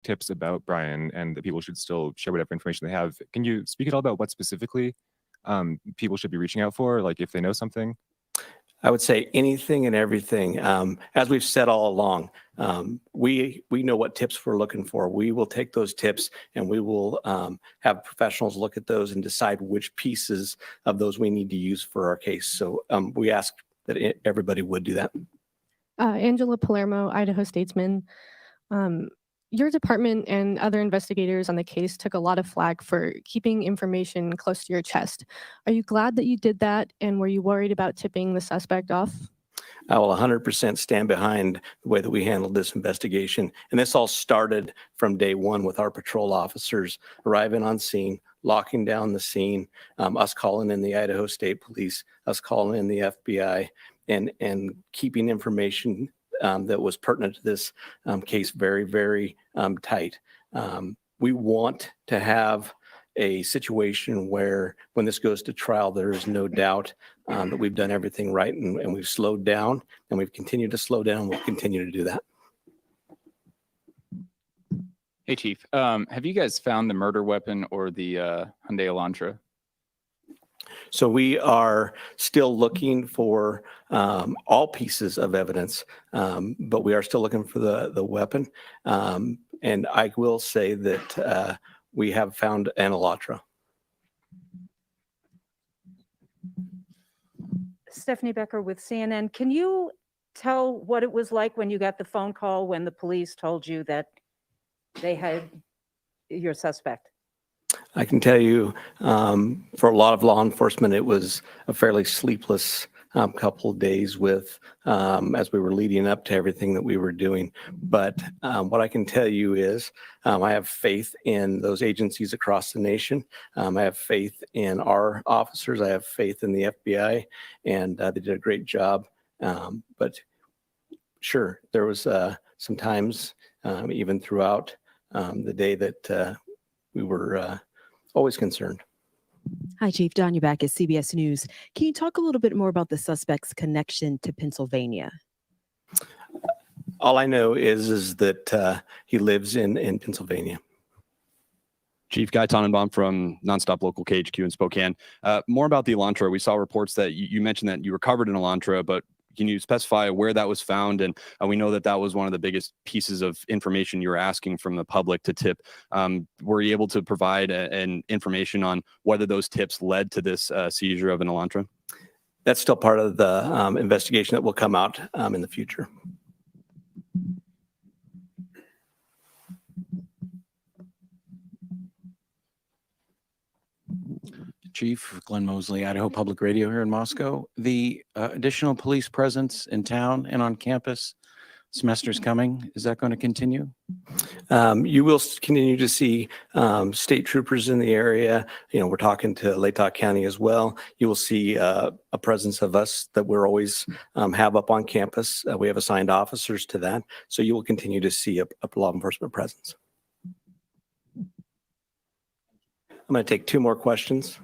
tips about Brian and that people should still share whatever information they have. Can you speak at all about what specifically people should be reaching out for, like if they know something? I would say anything and everything. As we've said all along, we know what tips we're looking for. We will take those tips and we will have professionals look at those and decide which pieces of those we need to use for our case. So we ask that everybody would do that. Angela Palermo, Idaho Statesman. Your department and other investigators on the case took a lot of flack for keeping information close to your chest. Are you glad that you did that? And were you worried about tipping the suspect off? I will 100% stand behind the way that we handled this investigation. And this all started from day one with our patrol officers arriving on scene, locking down the scene, us calling in the Idaho State Police, us calling in the FBI, and keeping information that was pertinent to this case very, very tight. We want to have a situation where when this goes to trial, there is no doubt that we've done everything right and we've slowed down and we've continued to slow down. We'll continue to do that. Hey, Chief. Have you guys found the murder weapon or the Hyundai Elantra? So we are still looking for all pieces of evidence, but we are still looking for the weapon. And I will say that we have found an Elantra. Stephanie Becker with CNN. Can you tell what it was like when you got the phone call when the police told you that they had your suspect? I can tell you, for a lot of law enforcement, it was a fairly sleepless couple of days with as we were leading up to everything that we were doing. But what I can tell you is I have faith in those agencies across the nation. I have faith in our officers. I have faith in the FBI, and they did a great job. But sure, there was some times, even throughout the day, that we were always concerned. Hi, Chief. Don Ubak at CBS News. Can you talk a little bit more about the suspect's connection to Pennsylvania? All I know is that he lives in Pennsylvania. Chief Guy Tannenbaum from Nonstop Local KHQ in Spokane. More about the Elantra. We saw reports that you mentioned that you recovered an Elantra, but can you specify where that was found? And we know that that was one of the biggest pieces of information you were asking from the public to tip. Were you able to provide an information on whether those tips led to this seizure of an Elantra? That's still part of the investigation that will come out in the future. Chief Glenn Mosley, Idaho Public Radio here in Moscow. The additional police presence in town and on campus, semester's coming. Is that going to continue? You will continue to see state troopers in the area. We're talking to Latah County as well. You will see a presence of us that we're always have up on campus. We have assigned officers to that. So you will continue to see a law enforcement presence. I'm going to take 2 more questions.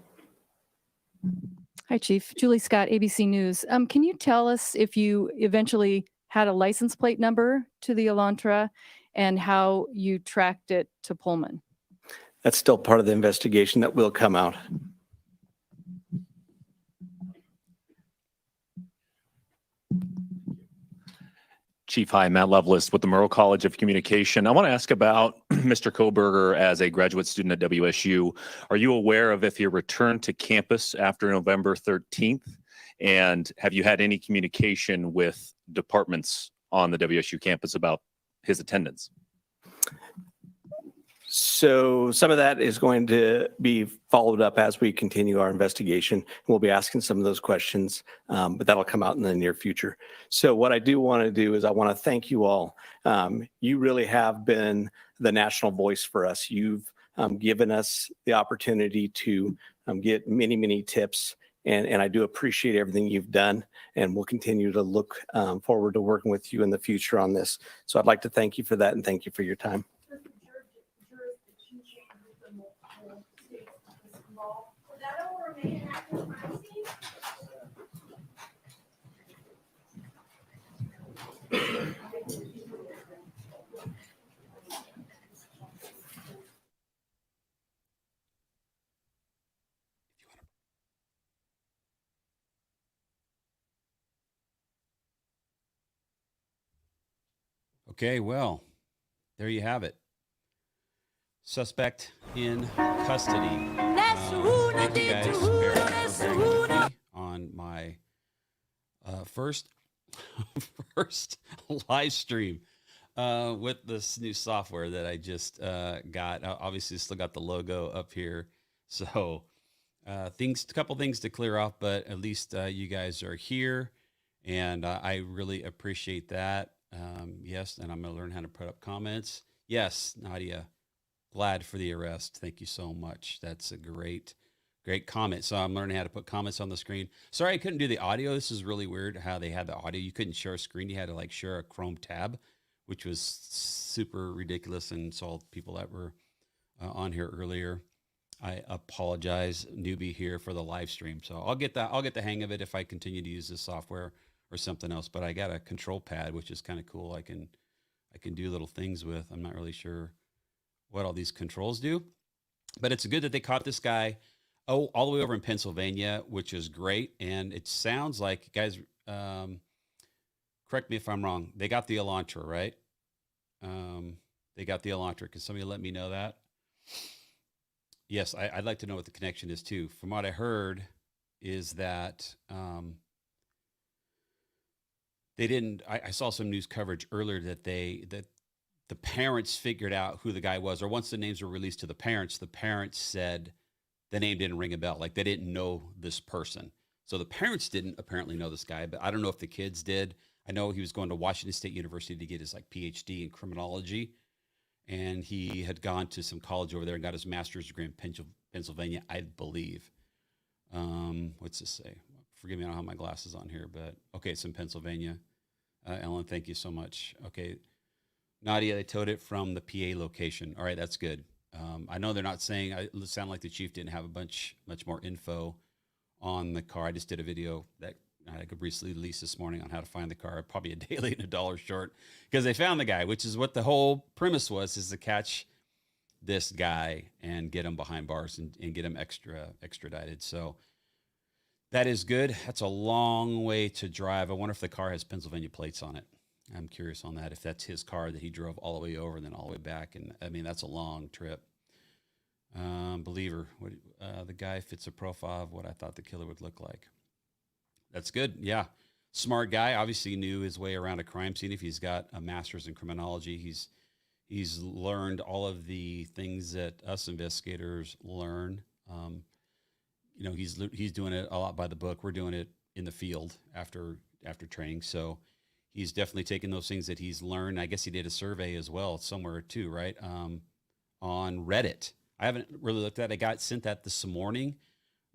Hi, Chief. Julie Scott, ABC News. Can you tell us if you eventually had a license plate number to the Elantra and how you tracked it to Pullman? That's still part of the investigation that will come out. Chief, hi, Matt Lovelace with the Murrow College of Communication. I want to ask about Mr. Koberger as a graduate student at WSU. Are you aware of if he returned to campus after November 13th? And have you had any communication with departments on the WSU campus about his attendance? So some of that is going to be followed up as we continue our investigation. We'll be asking some of those questions, but that'll come out in the near future. So what I do want to do is I want to thank you all. You really have been the national voice for us. You've given us the opportunity to get many, many tips. And I do appreciate everything you've done, and we'll continue to look forward to working with you in the future on this. So I'd like to thank you for that and thank you for your time. Okay, well, there you have it. Suspect in custody. Thank you guys for bearing with me on my first live stream with this new software that I just got. Obviously, still got the logo up here, so a couple things to clear off, but at least you guys are here, and I really appreciate that. Yes, and I'm gonna learn how to put up comments. Yes, Nadia, glad for the arrest. Thank you so much. That's a great comment. So I'm learning how to put comments on the screen. Sorry, I couldn't do the audio. This is really weird how they had the audio. You couldn't share a screen. You had to like share a Chrome tab, which was super ridiculous. And saw people that were on here earlier. I apologize, newbie here, for the live stream. So I'll get the hang of it if I continue to use this software or something else. But I got a control pad, which is kind of cool. I can do little things with. I'm not really sure what all these controls do, but it's good that they caught this guy. Oh, all the way over in Pennsylvania, which is great. And it sounds like, guys, correct me if I'm wrong, they got the Elantra, right? They got the Elantra. Can somebody let me know that? Yes, I'd like to know what the connection is too. From what I heard is that they didn't, I saw some news coverage earlier that the parents figured out who the guy was, or once the names were released to the parents said the name didn't ring a bell. Like they didn't know this person. So the parents didn't apparently know this guy, but I don't know if the kids did. I know he was going to Washington State University to get his like PhD in criminology. And he had gone to some college over there and got his master's degree in Pennsylvania, I believe. What's this say? Forgive me, I don't have my glasses on here, but okay, it's in Pennsylvania. Ellen, thank you so much. Okay. Nadia, they towed it from the PA location. All right, that's good. I know they're not saying, it sounded like the chief didn't have much more info on the car. I just did a video that I could briefly release this morning on how to find the car, probably a day late and $1 short, because they found the guy, which is what the whole premise was, is to catch this guy and get him behind bars and get him extradited. So that is good. That's a long way to drive. I wonder if the car has Pennsylvania plates on it. I'm curious on that, if that's his car that he drove all the way over and then all the way back. And I mean, that's a long trip. Believer, the guy fits a profile of what I thought the killer would look like. That's good. Yeah. Smart guy. Obviously knew his way around a crime scene. If he's got a master's in criminology, he's learned all of the things that us investigators learn. He's doing it a lot by the book. We're doing it in the field after training. So he's definitely taken those things that he's learned. I guess he did a survey as well somewhere too, right? On Reddit. I haven't really looked at it. I got sent that this morning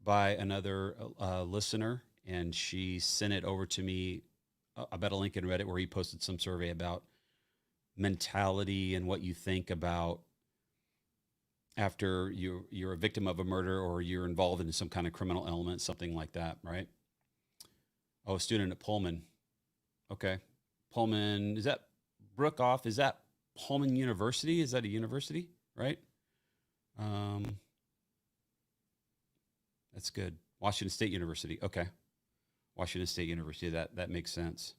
by another listener, and she sent it over to me about a link in Reddit where he posted some survey about mentality and what you think about after you're a victim of a murder or you're involved in some kind of criminal element, something like that, right? Oh, a student at Pullman. Okay. Pullman, is that Brookoff? Is that Pullman University? Is that a university, right? That's good. Washington State University. Okay. Washington State University. That makes sense.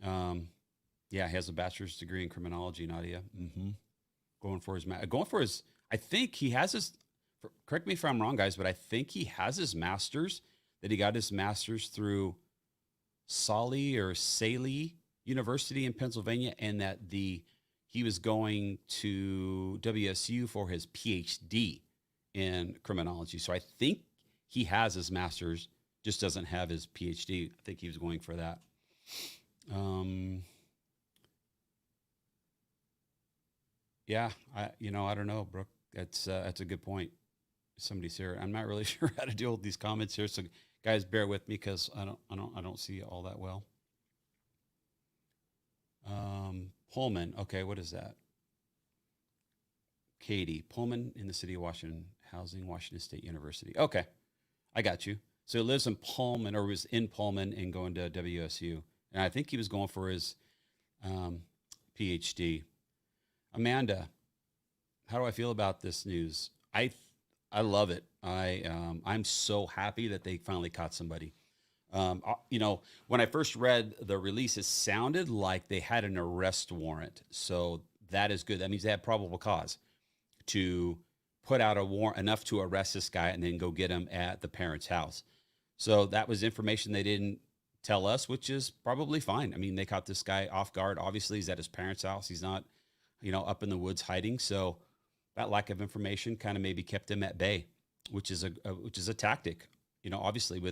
Yeah, he has a bachelor's degree in criminology, Nadia. Going for his, I think he has his, correct me if I'm wrong, guys, but I think he has his master's, that he got his master's through Saley University in Pennsylvania, and that he was going to WSU for his PhD in criminology. So I think he has his master's, just doesn't have his PhD. I think he was going for that. Yeah, I don't know, Brooke. That's a good point. Somebody's here. I'm not really sure how to deal with these comments here. So guys, bear with me because I don't see all that well. Pullman. Okay, what is that? Katie, Pullman in the city of Washington, housing, Washington State University. Okay, I got you. So he lives in Pullman, or was in Pullman and going to WSU. And I think he was going for his PhD. Amanda, how do I feel about this news? I love it. I'm so happy that they finally caught somebody. You know, when I first read the release, it sounded like they had an arrest warrant. So that is good. That means they had probable cause to put out a warrant enough to arrest this guy and then go get him at the parent's house. So that was information they didn't tell us, which is probably fine. I mean, they caught this guy off guard. Obviously, he's at his parents' house. He's not, you know, up in the woods hiding. So that lack of information kind of maybe kept him at bay, which is a tactic. You know, obviously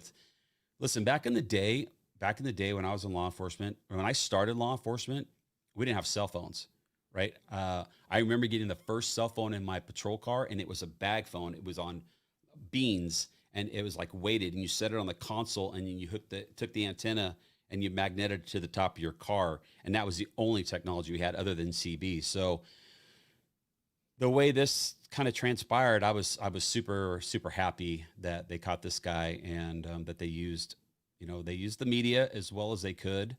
listen, back in the day when I was in law enforcement, when I started law enforcement, we didn't have cell phones, right? I remember getting the first cell phone in my patrol car, and it was a bag phone. It was on beans, and it was like weighted, and you set it on the console, and you took the antenna and you magneted it to the top of your car. And that was the only technology we had other than CB. So the way this kind of transpired, I was super, super happy that they caught this guy, and that they used the media as well as they could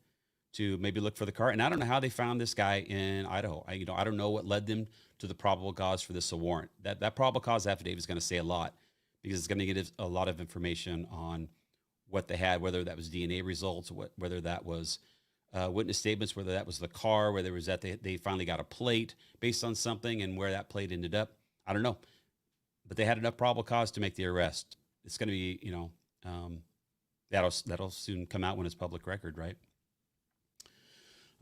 to maybe look for the car. And I don't know how they found this guy in Idaho. I don't know what led them to the probable cause for this warrant. That probable cause affidavit is going to say a lot, because it's going to get a lot of information on what they had, whether that was DNA results, whether that was witness statements, whether that was the car, whether it was that they finally got a plate based on something, and where that plate ended up. I don't know, but they had enough probable cause to make the arrest. It's going to be, that'll soon come out when it's public record, right?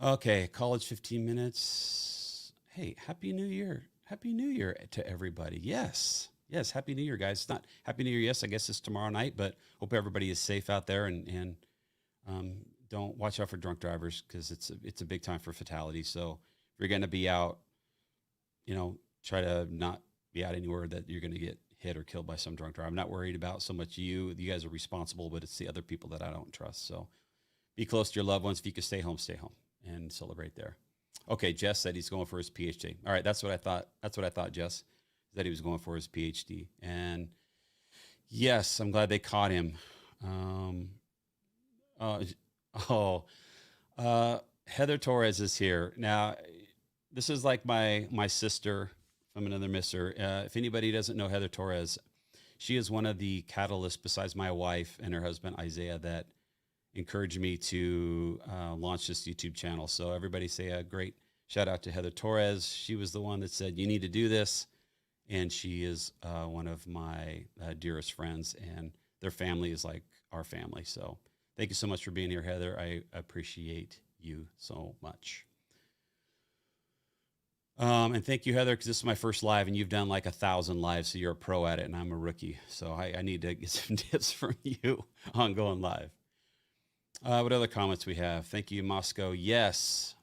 Okay, college 15 minutes. Hey, Happy New Year. Happy New Year to everybody. Yes, Happy New Year, guys. It's not Happy New Year, yes, I guess it's tomorrow night, but hope everybody is safe out there, and don't watch out for drunk drivers, because it's a big time for fatalities. So if you're going to be out, try to not be out anywhere that you're going to get hit or killed by some drunk driver. I'm not worried about so much you guys are responsible, but it's the other people that I don't trust. So be close to your loved ones. If you can stay home and celebrate there. Okay, Jess said he's going for his PhD. All right, that's what I thought, Jess, that he was going for his PhD. And yes, I'm glad they caught him. Heather Torres is here. Now, this is like my sister from another mister. If anybody doesn't know Heather Torres, she is one of the catalysts, besides my wife and her husband, Isaiah, that encouraged me to launch this YouTube channel. So everybody say a great shout out to Heather Torres. She was the one that said, you need to do this. And she is one of my dearest friends, and their family is like our family. So thank you so much for being here, Heather. I appreciate you so much. And thank you, Heather, because this is my first live, and you've done like 1,000 lives, so you're a pro at it, and I'm a rookie. So I need to get some tips from you on going live. What other comments we have? Thank you, Moscow. Yes.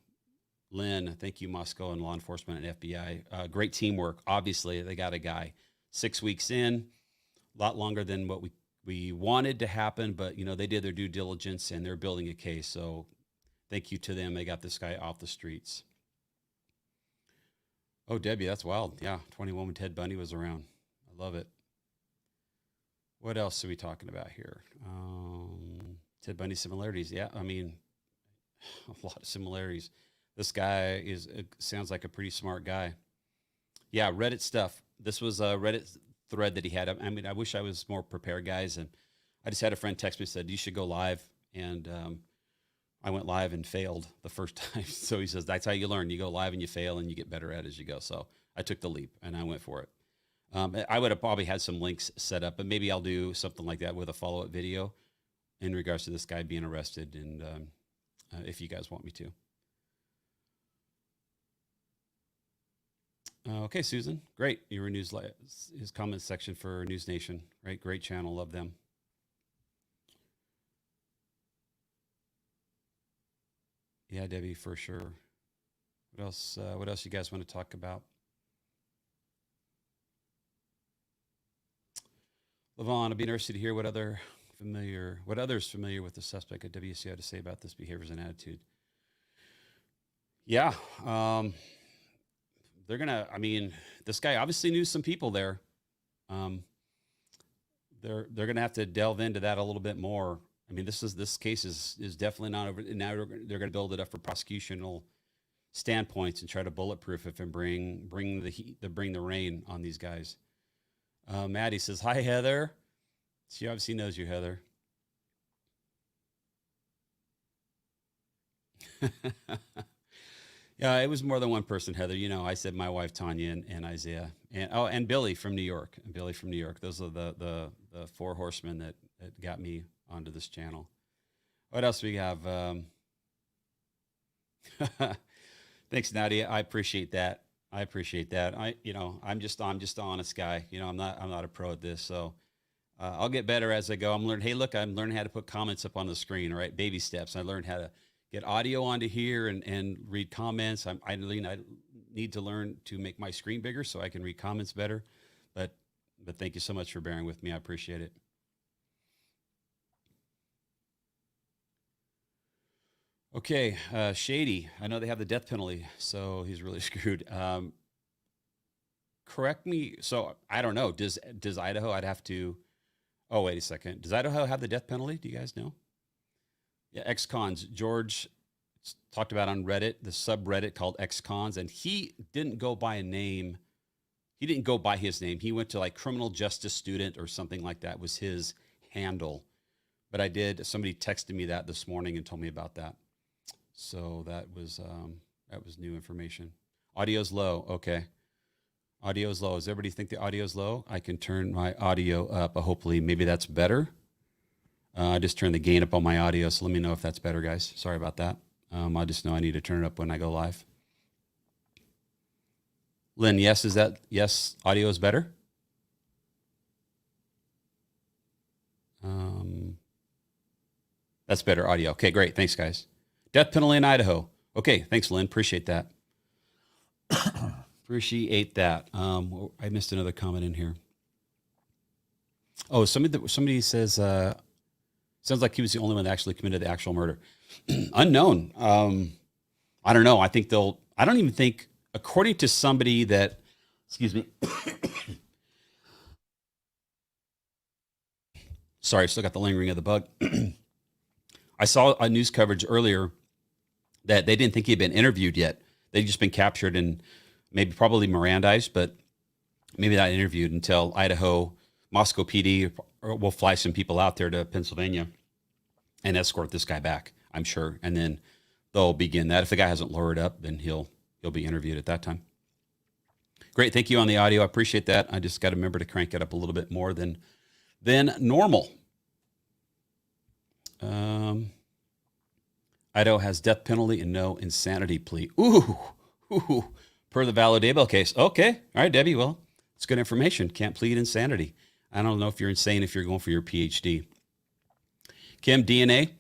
Lynn, thank you, Moscow, and law enforcement and FBI. Great teamwork. Obviously, they got a guy 6 weeks in, a lot longer than what we wanted to happen, but they did their due diligence, and they're building a case. So thank you to them. They got this guy off the streets. Oh, Debbie, that's wild. Yeah, 21 when Ted Bundy was around. I love it. What else are we talking about here? Ted Bundy similarities. Yeah, I mean, a lot of similarities. This guy sounds like a pretty smart guy. Yeah, Reddit stuff. This was a Reddit thread that he had. I mean, I wish I was more prepared, guys. And I just had a friend text me and said, you should go live. And I went live and failed the first time. So he says, that's how you learn. You go live and you fail, and you get better at it as you go. So I took the leap and I went for it. I would have probably had some links set up, but maybe I'll do something like that with a follow-up video in regards to this guy being arrested, and if you guys want me to. Okay, Susan, great. You were in his comment section for News Nation, right? Great channel, love them. Yeah, Debbie, for sure. What else? What else you guys want to talk about? Levon, I'd be interested to hear what others familiar with the suspect at WCI to say about this behaviors and attitude. Yeah, they're gonna. I mean, this guy obviously knew some people there. They're gonna have to delve into that a little bit more. I mean, this case is definitely not over. Now they're going to build it up for prosecutional standpoints and try to bulletproof it and bring the heat, bring the rain on these guys. Maddie says, "Hi, Heather." She obviously knows you, Heather. Yeah, it was more than one person, Heather. You know, I said my wife Tanya and Isaiah and Billy from New York. Billy from New York. Those are the four horsemen that got me onto this channel. What else we have? Thanks, Nadia. I appreciate that. I'm just an honest guy. You know, I'm not a pro at this, so I'll get better as I go. I'm learning how to put comments up on the screen. All right, baby steps. I learned how to get audio onto here and read comments. I need to learn to make my screen bigger so I can read comments better. But thank you so much for bearing with me. I appreciate it. Okay, Shady. I know they have the death penalty, so he's really screwed. Correct me. So I don't know. Does Idaho? I'd have to. Oh, wait a second. Does Idaho have the death penalty? Do you guys know? Yeah, ex-cons. George talked about on Reddit, the subreddit called ex-cons, and he didn't go by a name. He didn't go by his name. He went to like criminal justice student or something like that was his handle. But somebody texted me that this morning and told me about that. So that was new information. Audio's low. Okay. Audio's low. Does everybody think the audio's low? I can turn my audio up. Hopefully, maybe that's better. I just turned the gain up on my audio, so let me know if that's better, guys. Sorry about that. I just know I need to turn it up when I go live. Lynn, yes, audio is better? That's better audio. Okay, great. Thanks, guys. Death penalty in Idaho. Okay, thanks, Lynn. Appreciate that. Appreciate that. I missed another comment in here. Oh, somebody says, sounds like he was the only one that actually committed the actual murder. Unknown. I don't know. I don't even think, according to somebody that, excuse me. Sorry, I still got the lingering of the bug. I saw a news coverage earlier that they didn't think he had been interviewed yet. They'd just been captured and probably Mirandized, but maybe not interviewed until Idaho, Moscow PD will fly some people out there to Pennsylvania and escort this guy back, I'm sure. And then they'll begin that. If the guy hasn't lured up, then he'll be interviewed at that time. Great. Thank you on the audio. I appreciate that. I just got to remember to crank it up a little bit more than normal. Idaho has death penalty and no insanity plea. Ooh, per the Validable case. Okay. All right, Debbie. Well, it's good information. Can't plead insanity. I don't know if you're insane if you're going for your PhD. Kim, DNA?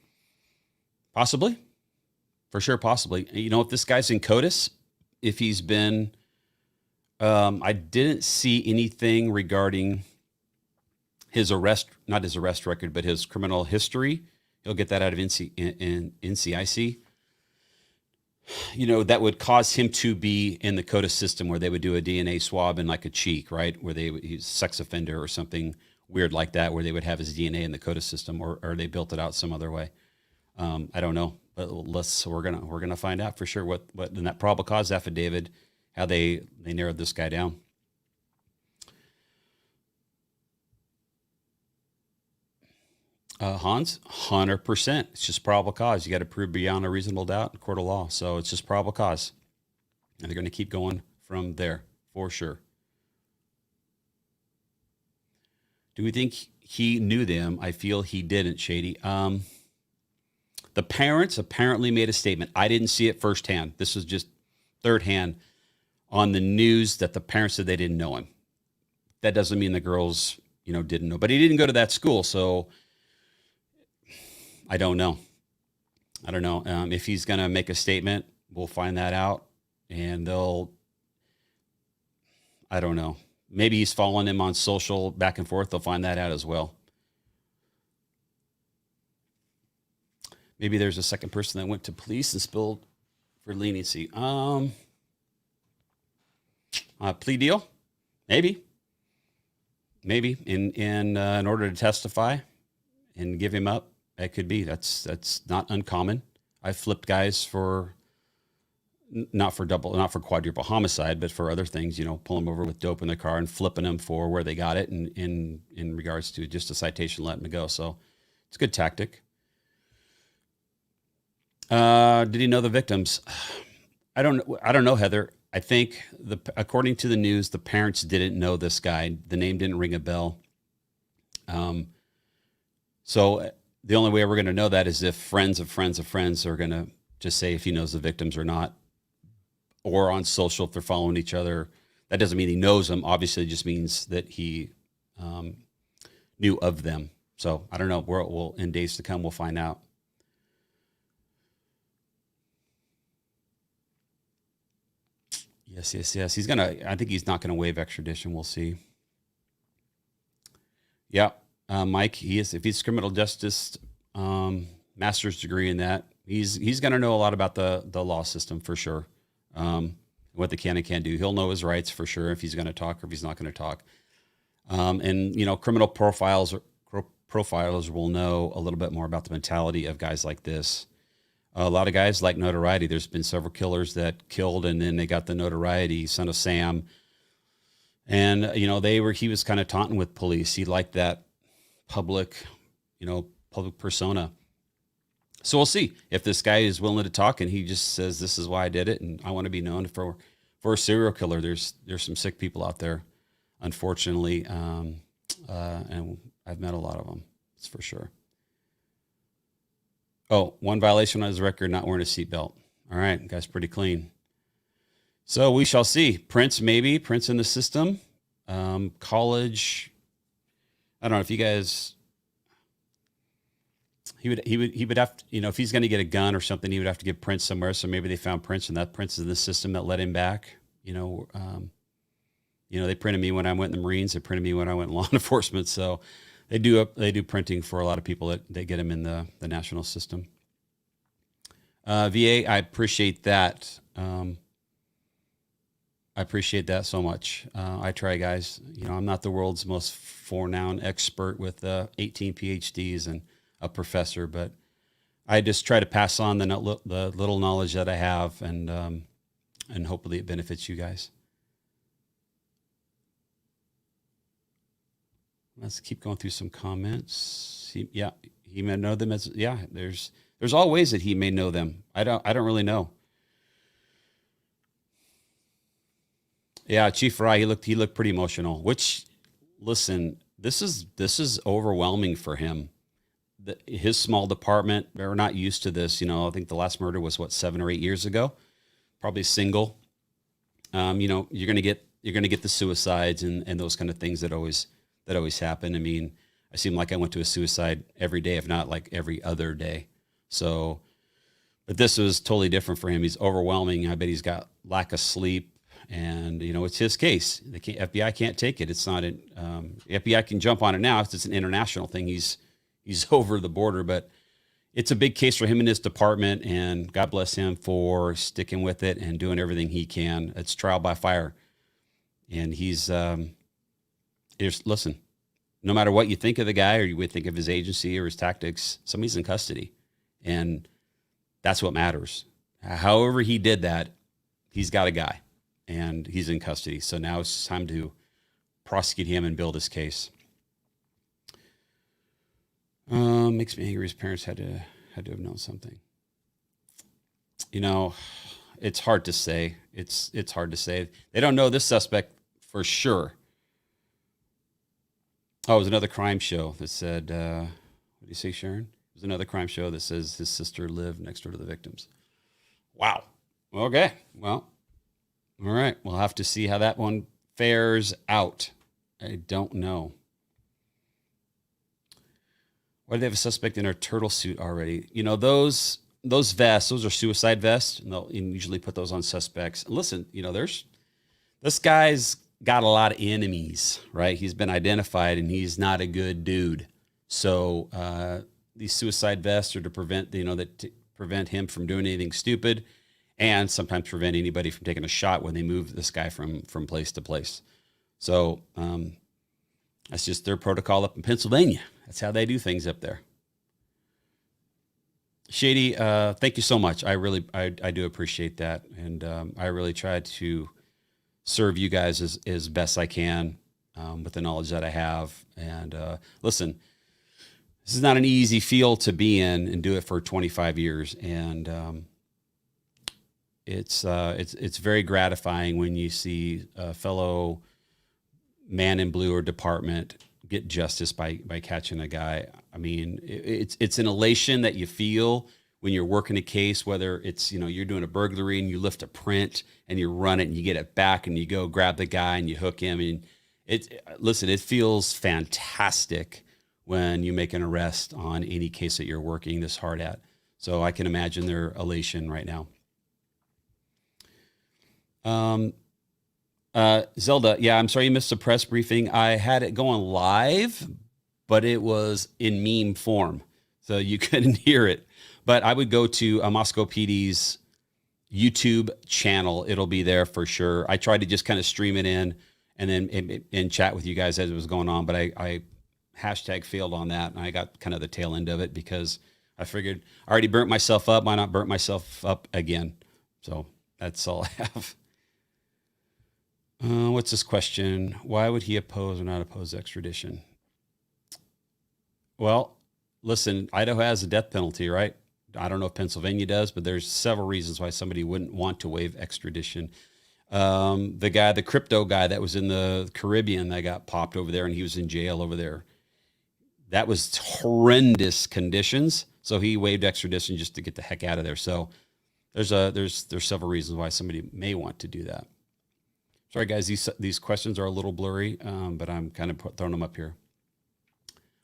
Possibly. For sure, possibly. You know, if this guy's in CODIS, if he's been, I didn't see anything regarding his arrest, not his arrest record, but his criminal history. He'll get that out of NCIC. You know, that would cause him to be in the CODIS system where they would do a DNA swab in like a cheek, right? Where he's a sex offender or something weird like that, where they would have his DNA in the CODIS system, or they built it out some other way. I don't know, but we're gonna find out for sure what in that probable cause affidavit, how they narrowed this guy down. Hans, 100%. It's just probable cause. You got to prove beyond a reasonable doubt in court of law. So it's just probable cause. And they're going to keep going from there for sure. Do we think he knew them? I feel he didn't, Shady. The parents apparently made a statement. I didn't see it firsthand. This was just third hand on the news that the parents said they didn't know him. That doesn't mean the girls, didn't know. But he didn't go to that school, so I don't know. If he's going to make a statement, we'll find that out. And I don't know. Maybe he's following him on social back and forth. They'll find that out as well. Maybe there's a second person that went to police and spilled for leniency. Plea deal? Maybe. In order to testify and give him up. It could be. That's not uncommon. I flipped guys for not for quadruple homicide, but for other things. Pull them over with dope in their car and flipping them for where they got it, and in regards to just a citation, letting them go. So it's a good tactic. Did he know the victims? I don't know, Heather. I think according to the news, the parents didn't know this guy. The name didn't ring a bell. So the only way we're going to know that is if friends of friends of friends are going to just say if he knows the victims or not, or on social if they're following each other. That doesn't mean he knows them. Obviously, it just means that he knew of them. So I don't know. We'll in days to come, we'll find out. Yes. I think he's not gonna waive extradition. We'll see. Yeah, Mike. If he's criminal justice, master's degree in that, he's gonna know a lot about the law system for sure. What they can and can't do. He'll know his rights for sure if he's going to talk or if he's not going to talk. And criminal profilers will know a little bit more about the mentality of guys like this. A lot of guys like notoriety. There's been several killers that killed and then they got the notoriety, Son of Sam. And, he was kind of taunting with police. He liked that public persona. So we'll see if this guy is willing to talk and he just says, this is why I did it. And I want to be known for a serial killer. There's some sick people out there, unfortunately. And I've met a lot of them. That's for sure. Oh, one violation on his record, not wearing a seatbelt. All right. Guy's pretty clean. So we shall see. Prince, maybe Prince in the system, college. I don't know if you guys, he would have to, if he's going to get a gun or something, he would have to give Prince somewhere. So maybe they found Prince and that Prince is in the system that let him back. They printed me when I went in the Marines. They printed me when I went in law enforcement. So they do printing for a lot of people that get them in the national system. VA, I appreciate that. I appreciate that so much. I try, guys. I'm not the world's most renowned expert with 18 PhDs and a professor, but I just try to pass on the little knowledge that I have, and hopefully it benefits you guys. Let's keep going through some comments. He may know them as there's all ways that he may know them. I don't really know. Yeah, Chief Fry, he looked pretty emotional. Which, listen, this is overwhelming for him. His small department, they're not used to this. I think the last murder was 7 or 8 years ago, probably single. You're gonna get the suicides and those kind of things that always happen. I mean, I seem like I went to a suicide every day, if not like every other day. So, but this was totally different for him. He's overwhelming. I bet he's got lack of sleep. And, it's his case. The FBI can't take it. It's not FBI can jump on it now. It's an international thing. He's over the border, but it's a big case for him and his department. And God bless him for sticking with it and doing everything he can. It's trial by fire. And listen, no matter what you think of the guy or you would think of his agency or his tactics, somebody's in custody. And that's what matters. However he did that, he's got a guy. And he's in custody. So now it's time to prosecute him and build his case. Makes me angry. His parents had to have known something. It's hard to say. It's hard to say. They don't know this suspect for sure. Oh, it was another crime show that said, what do you say, Sharon? It was another crime show that says his sister lived next door to the victims. Wow. Okay. Well. All right. We'll have to see how that one fares out. I don't know. Why do they have a suspect in a turtle suit already? Those vests, those are suicide vests, and they'll usually put those on suspects. And listen, this guy's got a lot of enemies, right? He's been identified, and he's not a good dude. So these suicide vests are to prevent, prevent him from doing anything stupid. And sometimes prevent anybody from taking a shot when they move this guy from place to place. So that's just their protocol up in Pennsylvania. That's how they do things up there. Shady, thank you so much. I do appreciate that. And I really try to serve you guys as best I can with the knowledge that I have. And listen, this is not an easy field to be in and do it for 25 years. And it's very gratifying when you see a fellow man in blue or department get justice by catching a guy. I mean, it's an elation that you feel when you're working a case, whether it's, you're doing a burglary and you lift a print and you run it and you get it back and you go grab the guy and you hook him. And it feels fantastic when you make an arrest on any case that you're working this hard at. So I can imagine their elation right now. Zelda, yeah, I'm sorry you missed the press briefing. I had it going live, but it was in meme form, so you couldn't hear it. But I would go to Moscow PD's YouTube channel. It'll be there for sure. I tried to just kind of stream it in and then and chat with you guys as it was going on, but I hashtag failed on that, and I got kind of the tail end of it because I figured I already burnt myself up. Why not burn myself up again? So that's all I have. What's this question? Why would he oppose or not oppose extradition? Well, listen, Idaho has a death penalty, right? I don't know if Pennsylvania does, but there's several reasons why somebody wouldn't want to waive extradition. The crypto guy that was in the Caribbean that got popped over there and he was in jail over there. That was horrendous conditions. So he waived extradition just to get the heck out of there. So there's several reasons why somebody may want to do that. Sorry, guys, these questions are a little blurry, but I'm kind of throwing them up here.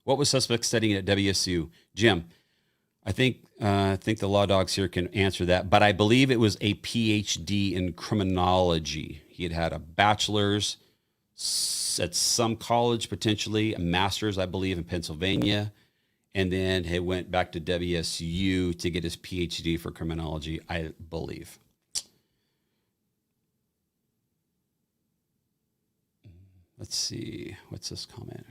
What was suspect studying at WSU? Jim, I think the law dogs here can answer that, but I believe it was a PhD in criminology. He had a bachelor's at some college, potentially a master's, I believe, in Pennsylvania, and then he went back to WSU to get his PhD for criminology, I believe. Let's see, what's this comment?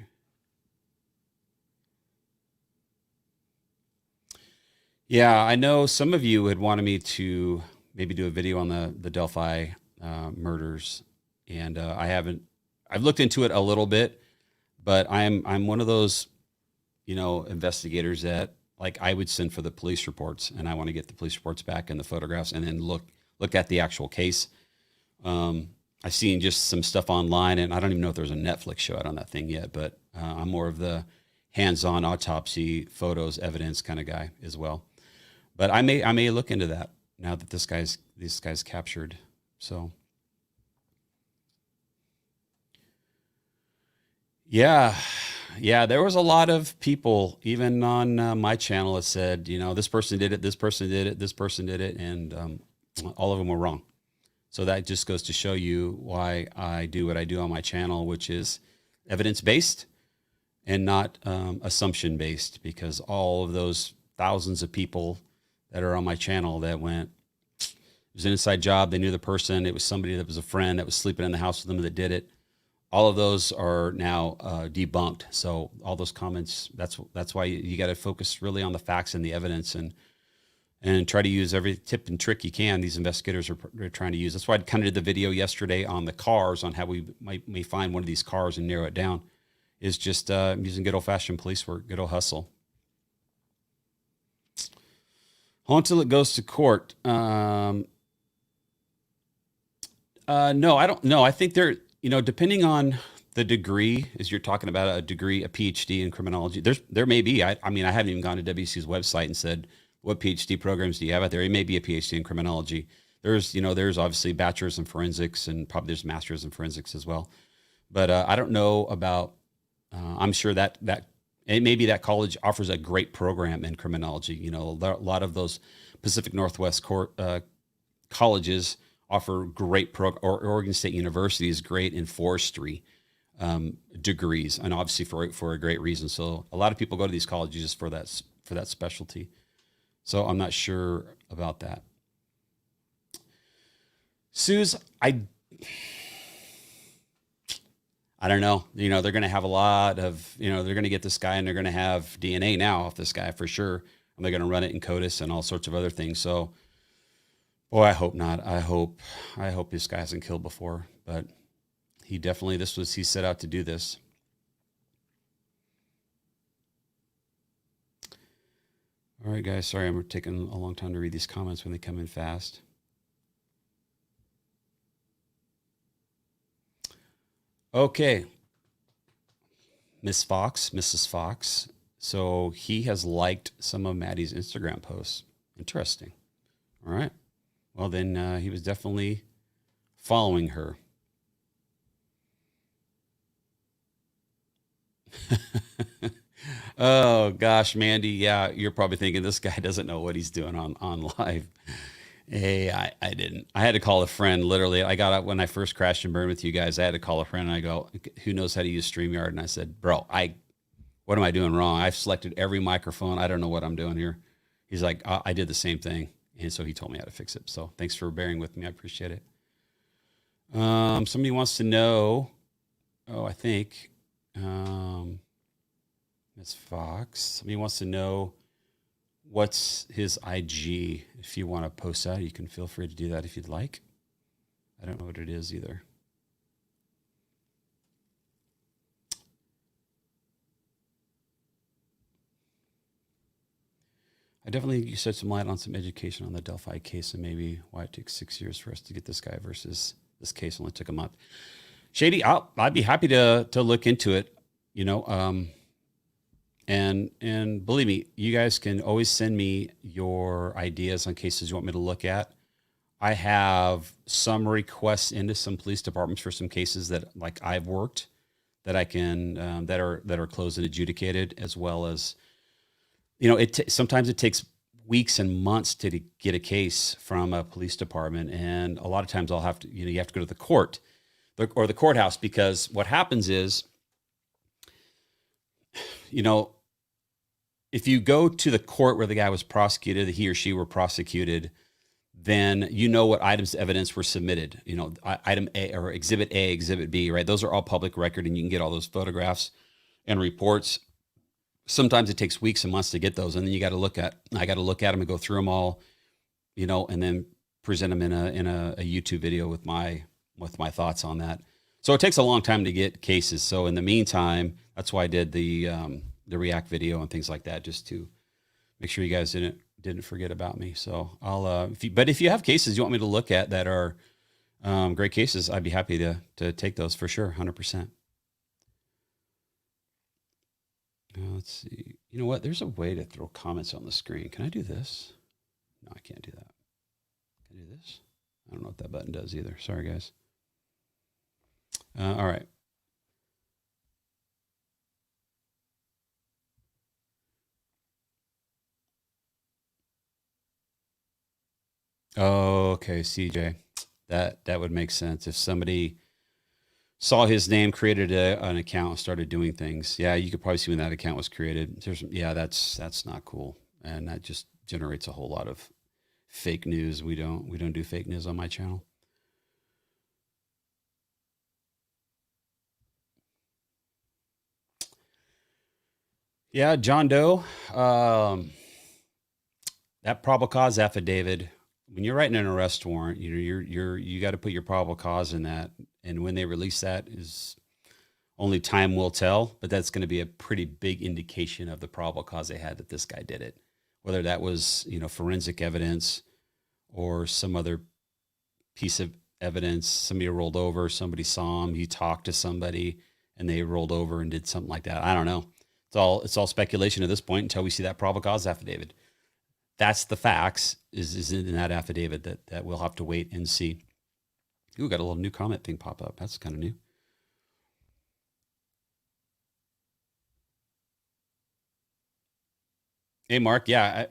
Yeah, I know some of you had wanted me to maybe do a video on the Delphi murders, and I've looked into it a little bit, but I'm one of those, investigators that like I would send for the police reports, and I want to get the police reports back and the photographs, and then look at the actual case. I've seen just some stuff online, and I don't even know if there's a Netflix show out on that thing yet, but I'm more of the hands-on autopsy, photos, evidence kind of guy as well. But I may look into that now that this guy's captured. So yeah, there was a lot of people, even on my channel, that said, this person did it, this person did it, this person did it, and all of them were wrong. So that just goes to show you why I do what I do on my channel, which is evidence-based and not assumption-based, because all of those thousands of people that are on my channel that went, it was an inside job, they knew the person, it was somebody that was a friend that was sleeping in the house with them that did it. All of those are now debunked. So all those comments, that's why you got to focus really on the facts and the evidence, and try to use every tip and trick you can. These investigators are trying to use. That's why I kind of did the video yesterday on the cars, on how we may find one of these cars and narrow it down, is just using good old-fashioned police work, good old hustle. Hold until it goes to court. No, I don't know. I think they're, depending on the degree, as you're talking about a degree, a PhD in criminology, there may be. I mean, I haven't even gone to WC's website and said, what PhD programs do you have out there? It may be a PhD in criminology. There's obviously bachelor's in forensics, and probably there's master's in forensics as well. But I don't know about, I'm sure that it may be that college offers a great program in criminology. A lot of those Pacific Northwest colleges offer great or Oregon State University is great in forestry degrees, and obviously for a great reason. So a lot of people go to these colleges just for that specialty. So I'm not sure about that. Suze, I don't know. They're going to have a lot of, they're going to get this guy, and they're going to have DNA now off this guy for sure. And they're going to run it in CODIS and all sorts of other things. So, boy, I hope not. I hope this guy hasn't killed before, but he set out to do this. All right, guys. Sorry, I'm taking a long time to read these comments when they come in fast. Okay. Mrs. Fox. So he has liked some of Maddie's Instagram posts. Interesting. All right. Well, then he was definitely following her. Oh gosh, Mandy. Yeah, you're probably thinking this guy doesn't know what he's doing on live. Hey, I didn't. I had to call a friend. Literally, I got up when I first crashed and burned with you guys. I had to call a friend and I go, who knows how to use StreamYard? And I said, bro, what am I doing wrong? I've selected every microphone. I don't know what I'm doing here. He's like, I did the same thing. And so he told me how to fix it. So thanks for bearing with me. I appreciate it. Somebody wants to know, I think, Ms. Fox, somebody wants to know what's his IG. If you want to post that, you can feel free to do that if you'd like. I don't know what it is either. I definitely, you shed some light on some education on the Delphi case and maybe why it took 6 years for us to get this guy versus this case only took a month. Shady, I'd be happy to look into it, and believe me, you guys can always send me your ideas on cases you want me to look at. I have some requests into some police departments for some cases that like I've worked that I can, that are closed and adjudicated, as well as, sometimes it takes weeks and months to get a case from a police department. And a lot of times I'll have to, you have to go to the court or the courthouse, because what happens is, if you go to the court where the guy was prosecuted, he or she were prosecuted, then what items of evidence were submitted, item A or exhibit A, exhibit B, right? Those are all public record and you can get all those photographs and reports. Sometimes it takes weeks and months to get those. And then I got to look at them and go through them all, and then present them in a YouTube video with my thoughts on that. So it takes a long time to get cases. So in the meantime, that's why I did the React video and things like that, just to make sure you guys didn't forget about me. So I'll, if you have cases you want me to look at that are great cases, I'd be happy to take those for sure. 100%. Let's see. You know what? There's a way to throw comments on the screen. Can I do this? No, I can't do that. Can I do this? I don't know what that button does either. Sorry, guys. All right. Oh, okay, CJ. That would make sense. If somebody saw his name, created an account, and started doing things. Yeah, you could probably see when that account was created. That's not cool. And that just generates a whole lot of fake news. We don't do fake news on my channel. Yeah, John Doe. That probable cause affidavit, when you're writing an arrest warrant, you got to put your probable cause in that. And when they release that is only time will tell, but that's going to be a pretty big indication of the probable cause they had that this guy did it. Whether that was, forensic evidence or some other piece of evidence, somebody rolled over, somebody saw him, he talked to somebody and they rolled over and did something like that. I don't know. It's all speculation at this point until we see that probable cause affidavit. That's the facts is in that affidavit that we'll have to wait and see. Ooh, got a little new comment thing pop up. That's kind of new. Hey, Mark. Yeah,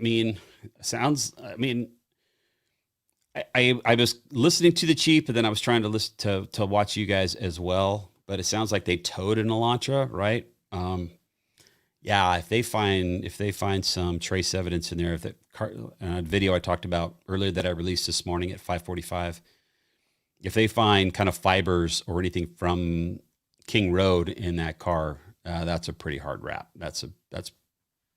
I was listening to the chief, but then I was trying to listen to watch you guys as well. But it sounds like they towed an Elantra, right? Yeah, if they find some trace evidence in there, if that video I talked about earlier that I released this morning at 5:45, if they find kind of fibers or anything from King Road in that car, that's a pretty hard rap. That's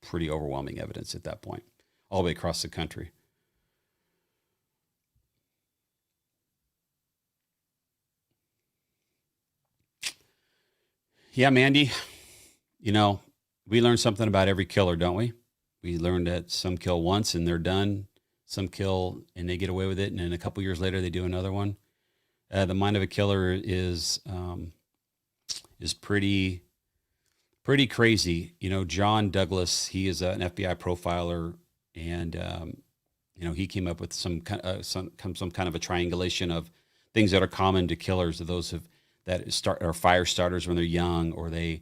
pretty overwhelming evidence at that point, all the way across the country. Yeah, Mandy, we learn something about every killer, don't we? We learned that some kill once and they're done. Some kill and they get away with it, and then a couple years later they do another one. The mind of a killer is pretty crazy. You know, John Douglas, he is an FBI profiler, and you know, he came up with some kind of a triangulation of things that are common to killers, of those that are fire starters when they're young, or they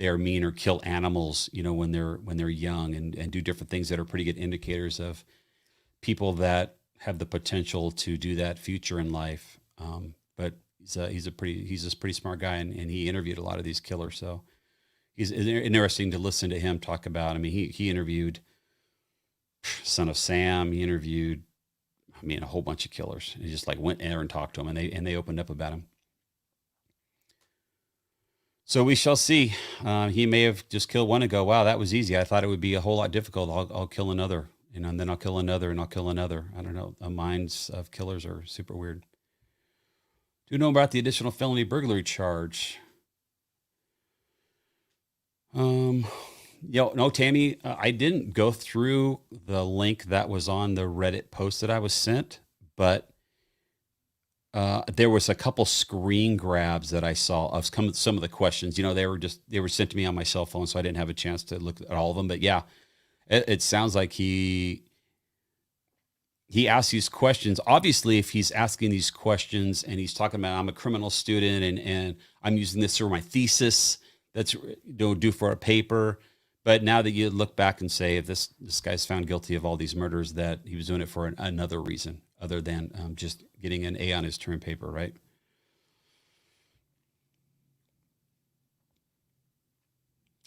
are mean or kill animals, you know, when they're young, and do different things that are pretty good indicators of people that have the potential to do that future in life. But he's a pretty smart guy, and he interviewed a lot of these killers. So he's interesting to listen to him talk about. I mean, he interviewed Son of Sam. He interviewed, a whole bunch of killers. He just like went there and talked to them, and they opened up about him. So we shall see. He may have just killed one and go, wow, that was easy. I thought it would be a whole lot difficult. I'll kill another, and then I'll kill another, and I'll kill another. I don't know. The minds of killers are super weird. Do you know about the additional felony burglary charge? No, Tammy, I didn't go through the link that was on the Reddit post that I was sent, but there was a couple screen grabs that I saw of some of the questions. You know, they were sent to me on my cell phone, so I didn't have a chance to look at all of them. But yeah, it sounds like he asks these questions. Obviously, if he's asking these questions and he's talking about, I'm a criminal student and I'm using this for my thesis that's due for a paper. But now that you look back and say, if this guy's found guilty of all these murders, that he was doing it for another reason other than just getting an A on his term paper, right?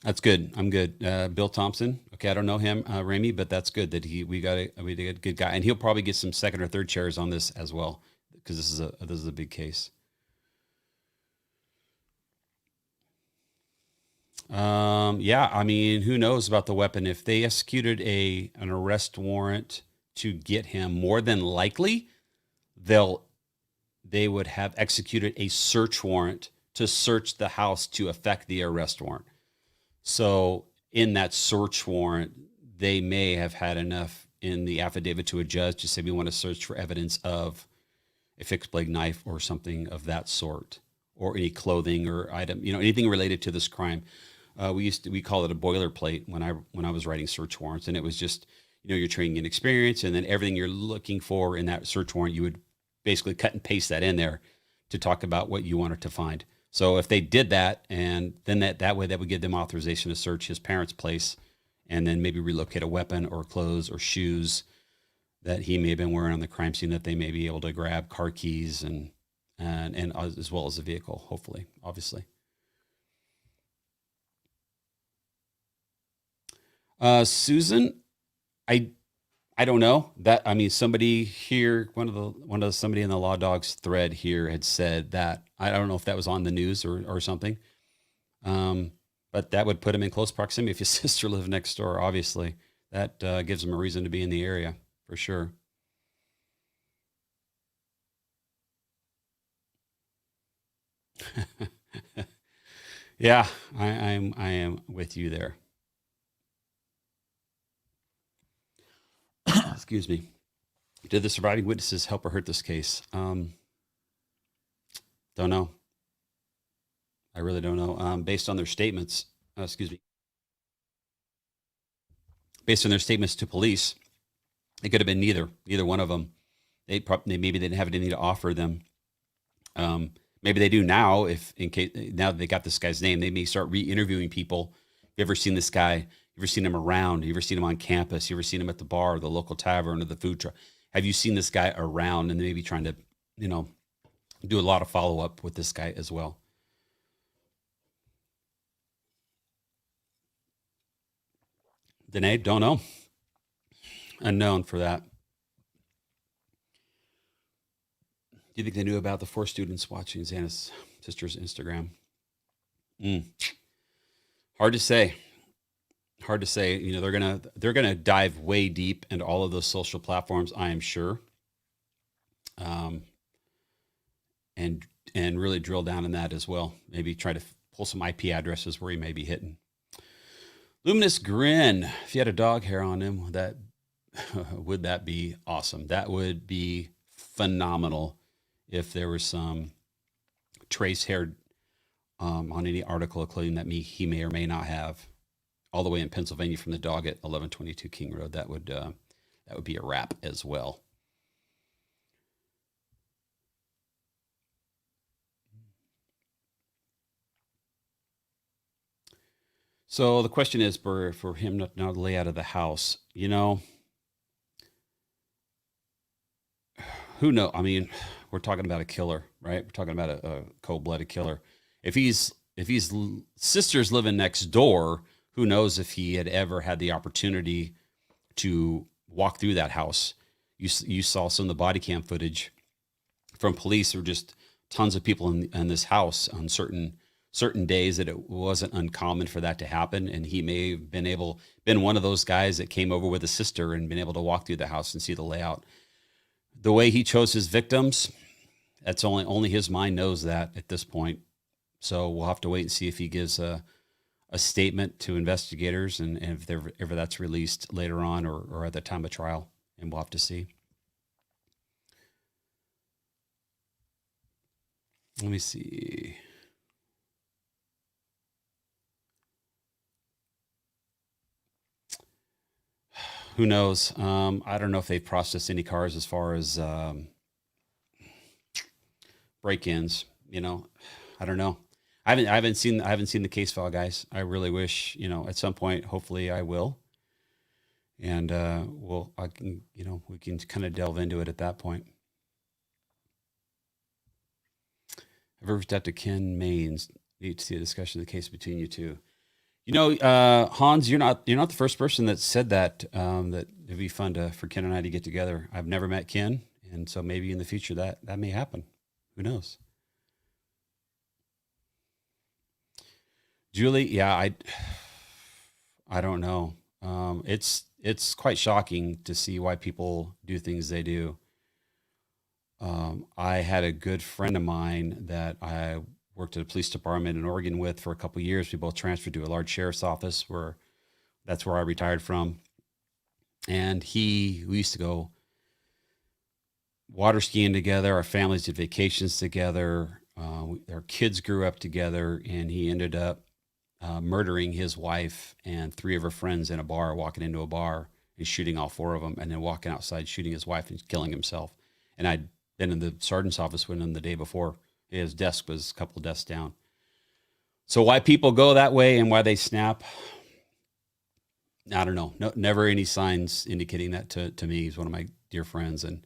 That's good. I'm good. Bill Thompson. Okay, I don't know him, Ramy, but that's good that we got a good guy, and he'll probably get some second or third chairs on this as well, because this is a big case. Yeah, who knows about the weapon? If they executed an arrest warrant to get him, more than likely they would have executed a search warrant to search the house to effect the arrest warrant. So in that search warrant, they may have had enough in the affidavit to a judge to say, we want to search for evidence of a fixed blade knife or something of that sort, or any clothing or item, anything related to this crime. We call it a boilerplate when I was writing search warrants, and it was just, your training and experience, and then everything you're looking for in that search warrant, you would basically cut and paste that in there to talk about what you wanted to find. So if they did that, and then that way, that would give them authorization to search his parents' place, and then maybe relocate a weapon or clothes or shoes that he may have been wearing on the crime scene, that they may be able to grab car keys and as well as a vehicle, hopefully, obviously. Susan, I don't know that. Somebody here, somebody in the Law Dogs thread here had said that. I don't know if that was on the news or something. But that would put him in close proximity. If his sister lived next door, obviously that gives him a reason to be in the area for sure. Yeah, I am with you there. Excuse me. Did the surviving witnesses help or hurt this case? Don't know. I really don't know. Based on their statements, based on their statements to police, it could have been neither one of them. Maybe they didn't have anything to offer them. Maybe they do now. Now that they got this guy's name, they may start re-interviewing people. You ever seen this guy? You ever seen him around? You ever seen him on campus? You ever seen him at the bar, or the local tavern, or the food truck? Have you seen this guy around? And maybe trying to, do a lot of follow up with this guy as well. Danae, don't know. Unknown for that. Do you think they knew about the 4 students watching Xana's sister's Instagram? Hard to say. They're gonna dive way deep into all of those social platforms, I am sure, and really drill down in that as well. Maybe try to pull some IP addresses where he may be hitting. Luminous Grin. If you had a dog hair on him, would that be awesome? That would be phenomenal if there was some trace hair on any article of clothing that he may or may not have, all the way in Pennsylvania from the dog at 1122 King Road. That would be a wrap as well. So the question is for him not to lay out of the house, who knows? I mean, we're talking about a killer, right? We're talking about a cold-blooded killer. If he's sisters living next door, who knows if he had ever had the opportunity to walk through that house. You saw some of the body cam footage from police. There were just tons of people in this house on certain days that it wasn't uncommon for that to happen. And he may have been one of those guys that came over with a sister and been able to walk through the house and see the layout. The way he chose his victims, that's only his mind knows that at this point. So we'll have to wait and see if he gives a statement to investigators and if ever that's released later on or at the time of trial, and we'll have to see. Let me see. Who knows? I don't know if they've processed any cars as far as break-ins. I don't know. I haven't seen the case file, guys. I really wish, at some point, hopefully I will. And we can kind of delve into it at that point. I've reached out to Ken Maines. Need to see a discussion of the case between you two. Hans, you're not the first person that said that it'd be fun for Ken and I to get together. I've never met Ken, and so maybe in the future that may happen. Who knows? Julie, yeah, I don't know. It's quite shocking to see why people do things they do. I had a good friend of mine that I worked at a police department in Oregon with for a couple of years. We both transferred to a large sheriff's office that's where I retired from. And we used to go water skiing together. Our families did vacations together. Our kids grew up together, and he ended up murdering his wife and 3 of her friends in a bar, walking into a bar and shooting all 4 of them, and then walking outside, shooting his wife and killing himself. And I'd been in the sergeant's office with him the day before. His desk was a couple of desks down. So why people go that way and why they snap, I don't know. No, never any signs indicating that to me. He's one of my dear friends, and